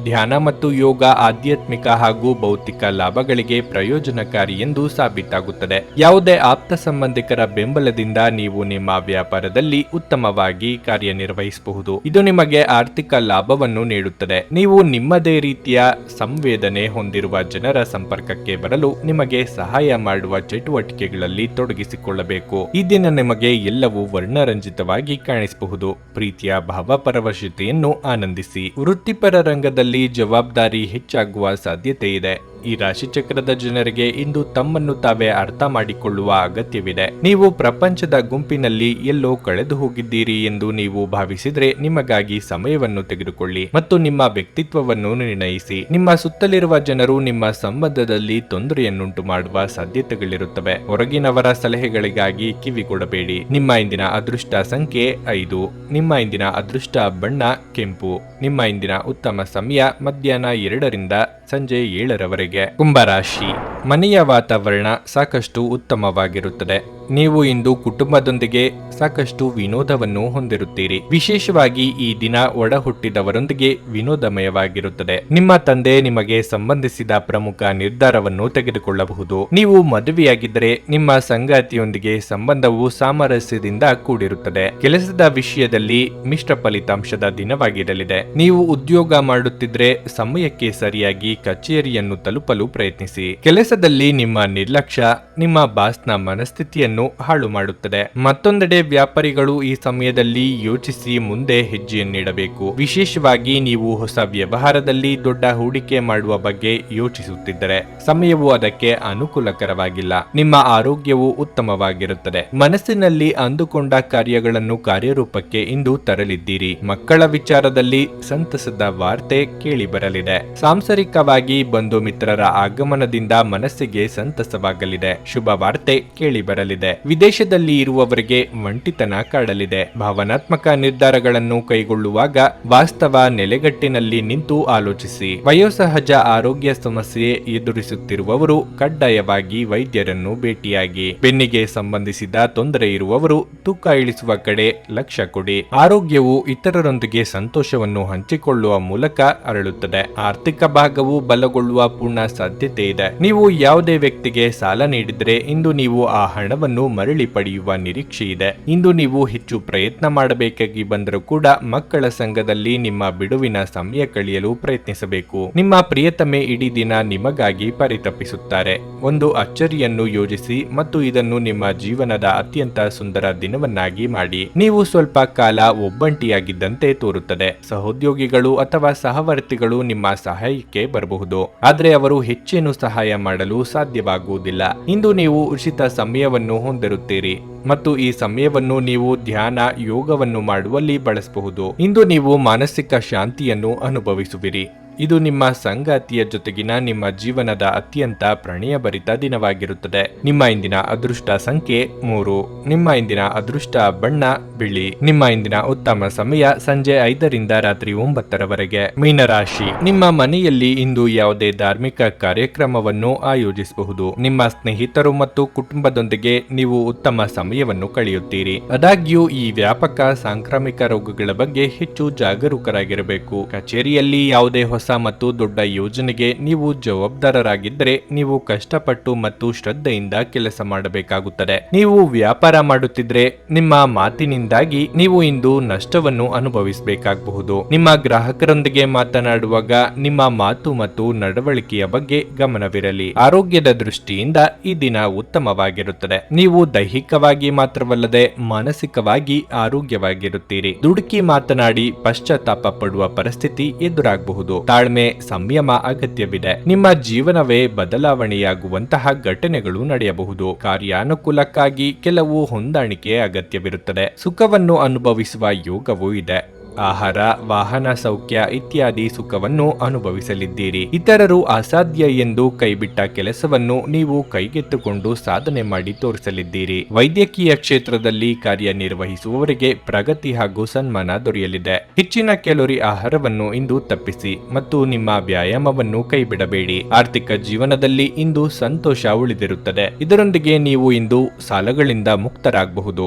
ಧ್ಯಾನ ಮತ್ತು ಯೋಗ ಆಧ್ಯಾತ್ಮಿಕ ಹಾಗೂ ಭೌತಿಕ ಲಾಭಗಳಿಗೆ ಪ್ರಯೋಜನಕಾರಿ ಎಂದು ಸಾಬೀತಾಗುತ್ತದೆ. ಯಾವುದೇ ಆಪ್ತ ಸಂಬಂಧಿಕರ ಬೆಂಬಲದಿಂದ ನೀವು ನಿಮ್ಮ ವ್ಯಾಪಾರದಲ್ಲಿ ಉತ್ತಮವಾಗಿ ಕಾರ್ಯನಿರ್ವಹಿಸಬಹುದು. ಇದು ನಿಮಗೆ ಆರ್ಥಿಕ ಲಾಭವನ್ನು ನೀಡುತ್ತದೆ. ನೀವು ನಿಮ್ಮದೇ ರೀತಿಯ ಸಂವೇದನೆ ಹೊಂದಿರುವ ಜನರ ಸಂಪರ್ಕಕ್ಕೆ ಬರಲು ನಿಮಗೆ ಸಹಾಯ ಮಾಡುವ ಚಟುವಟಿಕೆಗಳಲ್ಲಿ ತೊಡಗಿಸಿಕೊಳ್ಳಬೇಕು. ಈ ದಿನ ನಿಮಗೆ ಎಲ್ಲವೂ ವರ್ಣರಂಜಿತವಾಗಿ ಕಾಣಿಸಬಹುದು. ಪ್ರೀತಿಯ ಭಾವಪರವಶತೆಯನ್ನು ಆನಂದಿಸಿ. ವೃತ್ತಿಪರ ರಂಗದಲ್ಲಿ ಜವಾಬ್ದಾರಿ ಹೆಚ್ಚಾಗುವ ಸಾಧ್ಯತೆ ಇದೆ. ಈ ರಾಶಿಚಕ್ರದ ಜನರಿಗೆ ಇಂದು ತಮ್ಮನ್ನು ತಾವೇ ಅರ್ಥ ಮಾಡಿಕೊಳ್ಳುವ ಅಗತ್ಯವಿದೆ. ನೀವು ಪ್ರಪಂಚದ ಗುಂಪಿನಲ್ಲಿ ಎಲ್ಲೋ ಕಳೆದು ಹೋಗಿದ್ದೀರಿ ಎಂದು ನೀವು ಭಾವಿಸಿದ್ರೆ ನಿಮಗಾಗಿ ಸಮಯವನ್ನು ತೆಗೆದುಕೊಳ್ಳಿ ಮತ್ತು ನಿಮ್ಮ ವ್ಯಕ್ತಿತ್ವವನ್ನು ನಿರ್ಣಯಿಸಿ. ನಿಮ್ಮ ಸುತ್ತಲಿರುವ ಜನರು ನಿಮ್ಮ ಸಂಬಂಧದಲ್ಲಿ ತೊಂದರೆಯನ್ನುಂಟು ಮಾಡುವ ಸಾಧ್ಯತೆಗಳಿರುತ್ತವೆ. ಹೊರಗಿನವರ ಸಲಹೆಗಳಿಗಾಗಿ ಕಿವಿಗೊಡಬೇಡಿ. ನಿಮ್ಮ ಇಂದಿನ ಅದೃಷ್ಟ ಸಂಖ್ಯೆ 5. ನಿಮ್ಮ ಇಂದಿನ ಅದೃಷ್ಟ ಬಣ್ಣ ಕೆಂಪು. ನಿಮ್ಮ ಇಂದಿನ ಉತ್ತಮ ಸಮಯ ಮಧ್ಯಾಹ್ನ 2ರಿಂದ ಸಂಜೆ 7ರವರೆಗೆ. ಕುಂಭರಾಶಿ. ಮನೆಯ ವಾತಾವರಣ ಸಾಕಷ್ಟು ಉತ್ತಮವಾಗಿರುತ್ತದೆ. ನೀವು ಇಂದು ಕುಟುಂಬದೊಂದಿಗೆ ಸಾಕಷ್ಟು ವಿನೋದವನ್ನು ಹೊಂದಿರುತ್ತೀರಿ. ವಿಶೇಷವಾಗಿ ಈ ದಿನ ಒಡ ಹುಟ್ಟಿದವರೊಂದಿಗೆ ವಿನೋದಮಯವಾಗಿರುತ್ತದೆ. ನಿಮ್ಮ ತಂದೆ ನಿಮಗೆ ಸಂಬಂಧಿಸಿದ ಪ್ರಮುಖ ನಿರ್ಧಾರವನ್ನು ತೆಗೆದುಕೊಳ್ಳಬಹುದು. ನೀವು ಮದುವೆಯಾಗಿದ್ದರೆ ನಿಮ್ಮ ಸಂಗಾತಿಯೊಂದಿಗೆ ಸಂಬಂಧವು ಸಾಮರಸ್ಯದಿಂದ ಕೂಡಿರುತ್ತದೆ. ಕೆಲಸದ ವಿಷಯದಲ್ಲಿ ಮಿಶ್ರ ಫಲಿತಾಂಶದ ದಿನವಾಗಿರಲಿದೆ. ನೀವು ಉದ್ಯೋಗ ಮಾಡುತ್ತಿದ್ರೆ ಸಮಯಕ್ಕೆ ಸರಿಯಾಗಿ ಕಚೇರಿಯನ್ನು ತಲುಪಲು ಪ್ರಯತ್ನಿಸಿ. ಕೆಲಸದಲ್ಲಿ ನಿಮ್ಮ ನಿರ್ಲಕ್ಷ್ಯ ನಿಮ್ಮ ಬಾಸ್ನ ಮನಸ್ಥಿತಿಯನ್ನು ಹಾಳು ಮಾಡುತ್ತದೆ. ಮತ್ತೊಂದೆಡೆ ವ್ಯಾಪಾರಿಗಳು ಈ ಸಮಯದಲ್ಲಿ ಯೋಚಿಸಿ ಮುಂದೆ ಹೆಜ್ಜೆಯನ್ನಿಡಬೇಕು. ವಿಶೇಷವಾಗಿ ನೀವು ಹೊಸ ವ್ಯವಹಾರದಲ್ಲಿ ದೊಡ್ಡ ಹೂಡಿಕೆ ಮಾಡುವ ಬಗ್ಗೆ ಯೋಚಿಸುತ್ತಿದ್ದರೆ ಸಮಯವು ಅದಕ್ಕೆ ಅನುಕೂಲಕರವಾಗಿಲ್ಲ. ನಿಮ್ಮ ಆರೋಗ್ಯವು ಉತ್ತಮವಾಗಿರುತ್ತದೆ. ಮನಸ್ಸಿನಲ್ಲಿ ಅಂದುಕೊಂಡ ಕಾರ್ಯಗಳನ್ನು ಕಾರ್ಯರೂಪಕ್ಕೆ ಇಂದು ತರಲಿದ್ದೀರಿ. ಮಕ್ಕಳ ವಿಚಾರದಲ್ಲಿ ಸಂತಸದ ವಾರ್ತೆ ಕೇಳಿ ಬರಲಿದೆ. ಸಾಂಸಾರಿಕವಾಗಿ ಬಂಧು ಮಿತ್ರರ ಆಗಮನದಿಂದ ಮನಸ್ಸಿಗೆ ಸಂತಸವಾಗಲಿದೆ. ಶುಭ ವಾರ್ತೆ ಕೇಳಿ ಬರಲಿದೆ. ವಿದೇಶದಲ್ಲಿ ಇರುವವರಿಗೆ ಒಂಟಿತನ ಕಾಡಲಿದೆ. ಭಾವನಾತ್ಮಕ ನಿರ್ಧಾರಗಳನ್ನು ಕೈಗೊಳ್ಳುವಾಗ ವಾಸ್ತವ ನೆಲೆಗಟ್ಟಿನಲ್ಲಿ ನಿಂತು ಆಲೋಚಿಸಿ. ವಯೋಸಹಜ ಆರೋಗ್ಯ ಸಮಸ್ಯೆ ಎದುರಿಸುತ್ತಿರುವವರು ಕಡ್ಡಾಯವಾಗಿ ವೈದ್ಯರನ್ನು ಭೇಟಿಯಾಗಿ. ಬೆನ್ನಿಗೆ ಸಂಬಂಧಿಸಿದ ತೊಂದರೆ ಇರುವವರು ತೂಕ ಇಳಿಸುವ ಕಡೆ ಲಕ್ಷ್ಯ ಕೊಡಿ. ಆರೋಗ್ಯವು ಇತರರೊಂದಿಗೆ ಸಂತೋಷವನ್ನು ಹಂಚಿಕೊಳ್ಳುವ ಮೂಲಕ ಅರಳುತ್ತದೆ. ಆರ್ಥಿಕ ಭಾಗವು ಬಲಗೊಳ್ಳುವ ಪೂರ್ಣ ಸಾಧ್ಯತೆ ಇದೆ. ನೀವು ಯಾವುದೇ ವ್ಯಕ್ತಿಗೆ ಸಾಲ ನೀಡಿದ್ರೆ ಇಂದು ನೀವು ಆ ಹಣವನ್ನು ಮರಳಿ ಪಡೆಯುವ ನಿರೀಕ್ಷೆ ಇದೆ. ಇಂದು ನೀವು ಹೆಚ್ಚು ಪ್ರಯತ್ನ ಮಾಡಬೇಕಾಗಿ ಬಂದರೂ ಕೂಡ ಮಕ್ಕಳ ಸಂಘದಲ್ಲಿ ನಿಮ್ಮ ಬಿಡುವಿನ ಸಮಯ ಕಳೆಯಲು ಪ್ರಯತ್ನಿಸಬೇಕು. ನಿಮ್ಮ ಪ್ರಿಯತಮೆ ಇಡೀ ದಿನ ನಿಮಗಾಗಿ ಪರಿತಪಿಸುತ್ತಾರೆ. ಒಂದು ಅಚ್ಚರಿಯನ್ನು ಯೋಜಿಸಿ ಮತ್ತು ಇದನ್ನು ನಿಮ್ಮ ಜೀವನದ ಅತ್ಯಂತ ಸುಂದರ ದಿನವನ್ನಾಗಿ ಮಾಡಿ. ನೀವು ಸ್ವಲ್ಪ ಕಾಲ ಒಬ್ಬಂಟಿಯಾಗಿದ್ದಂತೆ ತೋರುತ್ತದೆ. ಸಹೋದ್ಯೋಗಿಗಳು ಅಥವಾ ಸಹವರ್ತಿಗಳು ನಿಮ್ಮ ಸಹಾಯಕ್ಕೆ ಬರಬಹುದು, ಆದರೆ ಅವರು ಹೆಚ್ಚೇನು ಸಹಾಯ ಮಾಡಲು ಸಾಧ್ಯವಾಗುವುದಿಲ್ಲ. ಇಂದು ನೀವು ಉಚಿತ ಸಮಯವನ್ನು ಹೊಂದಿರುತ್ತೀರಿ ಮತ್ತು ಈ ಸಮಯವನ್ನು ನೀವು ಧ್ಯಾನ, ಯೋಗವನ್ನು ಮಾಡುವಲ್ಲಿ ಬಳಸಬಹುದು. ಇಂದು ನೀವು ಮಾನಸಿಕ ಶಾಂತಿಯನ್ನು ಅನುಭವಿಸುವಿರಿ. ಇದು ನಿಮ್ಮ ಸಂಗಾತಿಯ ಜೊತೆಗಿನ ನಿಮ್ಮ ಜೀವನದ ಅತ್ಯಂತ ಪ್ರಣಯಭರಿತ ದಿನವಾಗಿರುತ್ತದೆ. ನಿಮ್ಮ ಇಂದಿನ ಅದೃಷ್ಟ ಸಂಖ್ಯೆ 3. ನಿಮ್ಮ ಇಂದಿನ ಅದೃಷ್ಟ ಬಣ್ಣ ಬಿಳಿ. ನಿಮ್ಮ ಇಂದಿನ ಉತ್ತಮ ಸಮಯ ಸಂಜೆ 5ರಿಂದ ರಾತ್ರಿ 9ರವರೆಗೆ. ಮೀನರಾಶಿ, ನಿಮ್ಮ ಮನೆಯಲ್ಲಿ ಇಂದು ಯಾವುದೇ ಧಾರ್ಮಿಕ ಕಾರ್ಯಕ್ರಮವನ್ನು ಆಯೋಜಿಸಬಹುದು. ನಿಮ್ಮ ಸ್ನೇಹಿತರು ಮತ್ತು ಕುಟುಂಬದೊಂದಿಗೆ ನೀವು ಉತ್ತಮ ಸಮಯವನ್ನು ಕಳೆಯುತ್ತೀರಿ. ಆದಾಗ್ಯೂ ಈ ವ್ಯಾಪಕ ಸಾಂಕ್ರಾಮಿಕ ರೋಗಗಳ ಬಗ್ಗೆ ಹೆಚ್ಚು ಜಾಗರೂಕರಾಗಿರಬೇಕು. ಕಚೇರಿಯಲ್ಲಿ ಯಾವುದೇ ಹೊಸ ಮತ್ತು ದೊಡ್ಡ ಯೋಜನೆಗೆ ನೀವು ಜವಾಬ್ದಾರರಾಗಿದ್ದರೆ ನೀವು ಕಷ್ಟಪಟ್ಟು ಮತ್ತು ಶ್ರದ್ಧೆಯಿಂದ ಕೆಲಸ ಮಾಡಬೇಕಾಗುತ್ತದೆ. ನೀವು ವ್ಯಾಪಾರ ಮಾಡುತ್ತಿದ್ರೆ ನಿಮ್ಮ ಮಾತಿನಿಂದಾಗಿ ನೀವು ಇಂದು ನಷ್ಟವನ್ನು ಅನುಭವಿಸಬೇಕಾಗಬಹುದು. ನಿಮ್ಮ ಗ್ರಾಹಕರೊಂದಿಗೆ ಮಾತನಾಡುವಾಗ ನಿಮ್ಮ ಮಾತು ಮತ್ತು ನಡವಳಿಕೆಯ ಬಗ್ಗೆ ಗಮನವಿರಲಿ. ಆರೋಗ್ಯದ ದೃಷ್ಟಿಯಿಂದ ಈ ದಿನ ಉತ್ತಮವಾಗಿರುತ್ತದೆ. ನೀವು ದೈಹಿಕವಾಗಿ ಮಾತ್ರವಲ್ಲದೆ ಮಾನಸಿಕವಾಗಿ ಆರೋಗ್ಯವಾಗಿರುತ್ತೀರಿ. ದುಡುಕಿ ಮಾತನಾಡಿ ಪಶ್ಚಾತ್ತಾಪ ಪಡುವ ಪರಿಸ್ಥಿತಿ ಎದುರಾಗಬಹುದು. ತಾಳ್ಮೆ, ಸಂಯಮ ಅಗತ್ಯವಿದೆ. ನಿಮ್ಮ ಜೀವನವೇ ಬದಲಾವಣೆಯಾಗುವಂತಹ ಘಟನೆಗಳು ನಡೆಯಬಹುದು. ಕಾರ್ಯಾನುಕೂಲಕ್ಕಾಗಿ ಕೆಲವು ಹೊಂದಾಣಿಕೆ ಅಗತ್ಯವಿರುತ್ತದೆ. ಸುಖವನ್ನು ಅನುಭವಿಸುವ ಯೋಗವೂ ಇದೆ. ಆಹಾರ, ವಾಹನ ಸೌಖ್ಯ ಇತ್ಯಾದಿ ಸುಖವನ್ನು ಅನುಭವಿಸಲಿದ್ದೀರಿ. ಇತರರು ಅಸಾಧ್ಯ ಎಂದು ಕೈಬಿಟ್ಟ ಕೆಲಸವನ್ನು ನೀವು ಕೈಗೆತ್ತಿಕೊಂಡು ಸಾಧನೆ ಮಾಡಿ ತೋರಿಸಲಿದ್ದೀರಿ. ವೈದ್ಯಕೀಯ ಕ್ಷೇತ್ರದಲ್ಲಿ ಕಾರ್ಯನಿರ್ವಹಿಸುವವರಿಗೆ ಪ್ರಗತಿ ಹಾಗೂ ಸನ್ಮಾನ ದೊರೆಯಲಿದೆ. ಹೆಚ್ಚಿನ ಕ್ಯಾಲೋರಿ ಆಹಾರವನ್ನು ಇಂದು ತಪ್ಪಿಸಿ ಮತ್ತು ನಿಮ್ಮ ವ್ಯಾಯಾಮವನ್ನು ಕೈಬಿಡಬೇಡಿ. ಆರ್ಥಿಕ ಜೀವನದಲ್ಲಿ ಇಂದು ಸಂತೋಷ ಉಳಿದಿರುತ್ತದೆ. ಇದರೊಂದಿಗೆ ನೀವು ಇಂದು ಸಾಲಗಳಿಂದ ಮುಕ್ತರಾಗಬಹುದು.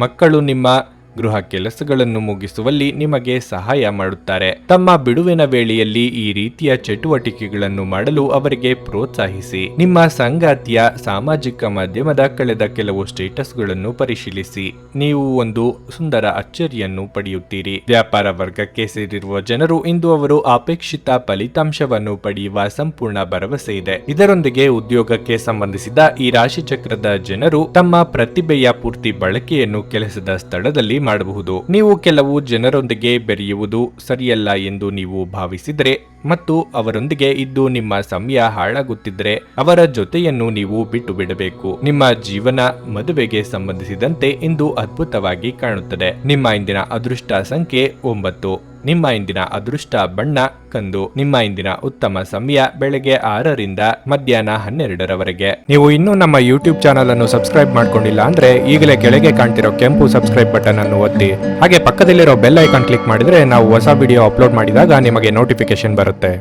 ಮಕ್ಕಳು ನಿಮ್ಮ ಗೃಹ ಕೆಲಸಗಳನ್ನು ಮುಗಿಸುವಲ್ಲಿ ನಿಮಗೆ ಸಹಾಯ ಮಾಡುತ್ತಾರೆ. ತಮ್ಮ ಬಿಡುವಿನ ವೇಳೆಯಲ್ಲಿ ಈ ರೀತಿಯ ಚಟುವಟಿಕೆಗಳನ್ನು ಮಾಡಲು ಅವರಿಗೆ ಪ್ರೋತ್ಸಾಹಿಸಿ. ನಿಮ್ಮ ಸಂಗಾತಿಯ ಸಾಮಾಜಿಕ ಮಾಧ್ಯಮದ ಕಳೆದ ಕೆಲವು ಸ್ಟೇಟಸ್ಗಳನ್ನು ಪರಿಶೀಲಿಸಿ. ನೀವು ಒಂದು ಸುಂದರ ಅಚ್ಚರಿಯನ್ನು ಪಡೆಯುತ್ತೀರಿ. ವ್ಯಾಪಾರ ವರ್ಗಕ್ಕೆ ಸೇರಿರುವ ಜನರು ಇಂದು ಅವರು ಅಪೇಕ್ಷಿತ ಫಲಿತಾಂಶವನ್ನು ಪಡೆಯುವ ಸಂಪೂರ್ಣ ಭರವಸೆ ಇದೆ. ಇದರೊಂದಿಗೆ ಉದ್ಯೋಗಕ್ಕೆ ಸಂಬಂಧಿಸಿದ ಈ ರಾಶಿ ಚಕ್ರದ ಜನರು ತಮ್ಮ ಪ್ರತಿಭೆಯ ಪೂರ್ತಿ ಬಳಕೆಯನ್ನು ಕೆಲಸದ ಸ್ಥಳದಲ್ಲಿ ಮಾಡಬಹುದು. ನೀವು ಕೆಲವು ಜನರೊಂದಿಗೆ ಬೆರೆಯುವುದು ಸರಿಯಲ್ಲ ಎಂದು ನೀವು ಭಾವಿಸಿದರೆ ಮತ್ತು ಅವರೊಂದಿಗೆ ಇದ್ದು ನಿಮ್ಮ ಸಮಯ ಹಾಳಾಗುತ್ತಿದ್ದರೆ ಅವರ ಜೊತೆಯನ್ನು ನೀವು ಬಿಟ್ಟು ಬಿಡಬೇಕು. ನಿಮ್ಮ ಜೀವನ ಮದುವೆಗೆ ಸಂಬಂಧಿಸಿದಂತೆ ಇಂದು ಅದ್ಭುತವಾಗಿ ಕಾಣುತ್ತದೆ. ನಿಮ್ಮ ಇಂದಿನ ಅದೃಷ್ಟ ಸಂಖ್ಯೆ 9. ನಿಮ್ಮ ಇಂದಿನ ಅದೃಷ್ಟ ಬಣ್ಣ ಕಂದು. ನಿಮ್ಮ ಇಂದಿನ ಉತ್ತಮ ಸಮಯ ಬೆಳಗ್ಗೆ 6ರಿಂದ ಮಧ್ಯಾಹ್ನ 12ರವರೆಗೆ. ನೀವು ಇನ್ನೂ ನಮ್ಮ ಯೂಟ್ಯೂಬ್ ಚಾನಲ್ ಅನ್ನು ಸಬ್ಸ್ಕ್ರೈಬ್ ಮಾಡ್ಕೊಂಡಿಲ್ಲ ಅಂದ್ರೆ ಈಗಲೇ ಕೆಳಗೆ ಕಾಣ್ತಿರೋ ಕೆಂಪು ಸಬ್ಸ್ಕ್ರೈಬ್ ಬಟನ್ ಅನ್ನು ಒತ್ತಿ. ಹಾಗೆ ಪಕ್ಕದಲ್ಲಿರೋ ಬೆಲ್ ಐಕಾನ್ ಕ್ಲಿಕ್ ಮಾಡಿದ್ರೆ ನಾವು ಹೊಸ ವಿಡಿಯೋ ಅಪ್ಲೋಡ್ ಮಾಡಿದಾಗ ನಿಮಗೆ ನೋಟಿಫಿಕೇಶನ್ ಬರುತ್ತೆ.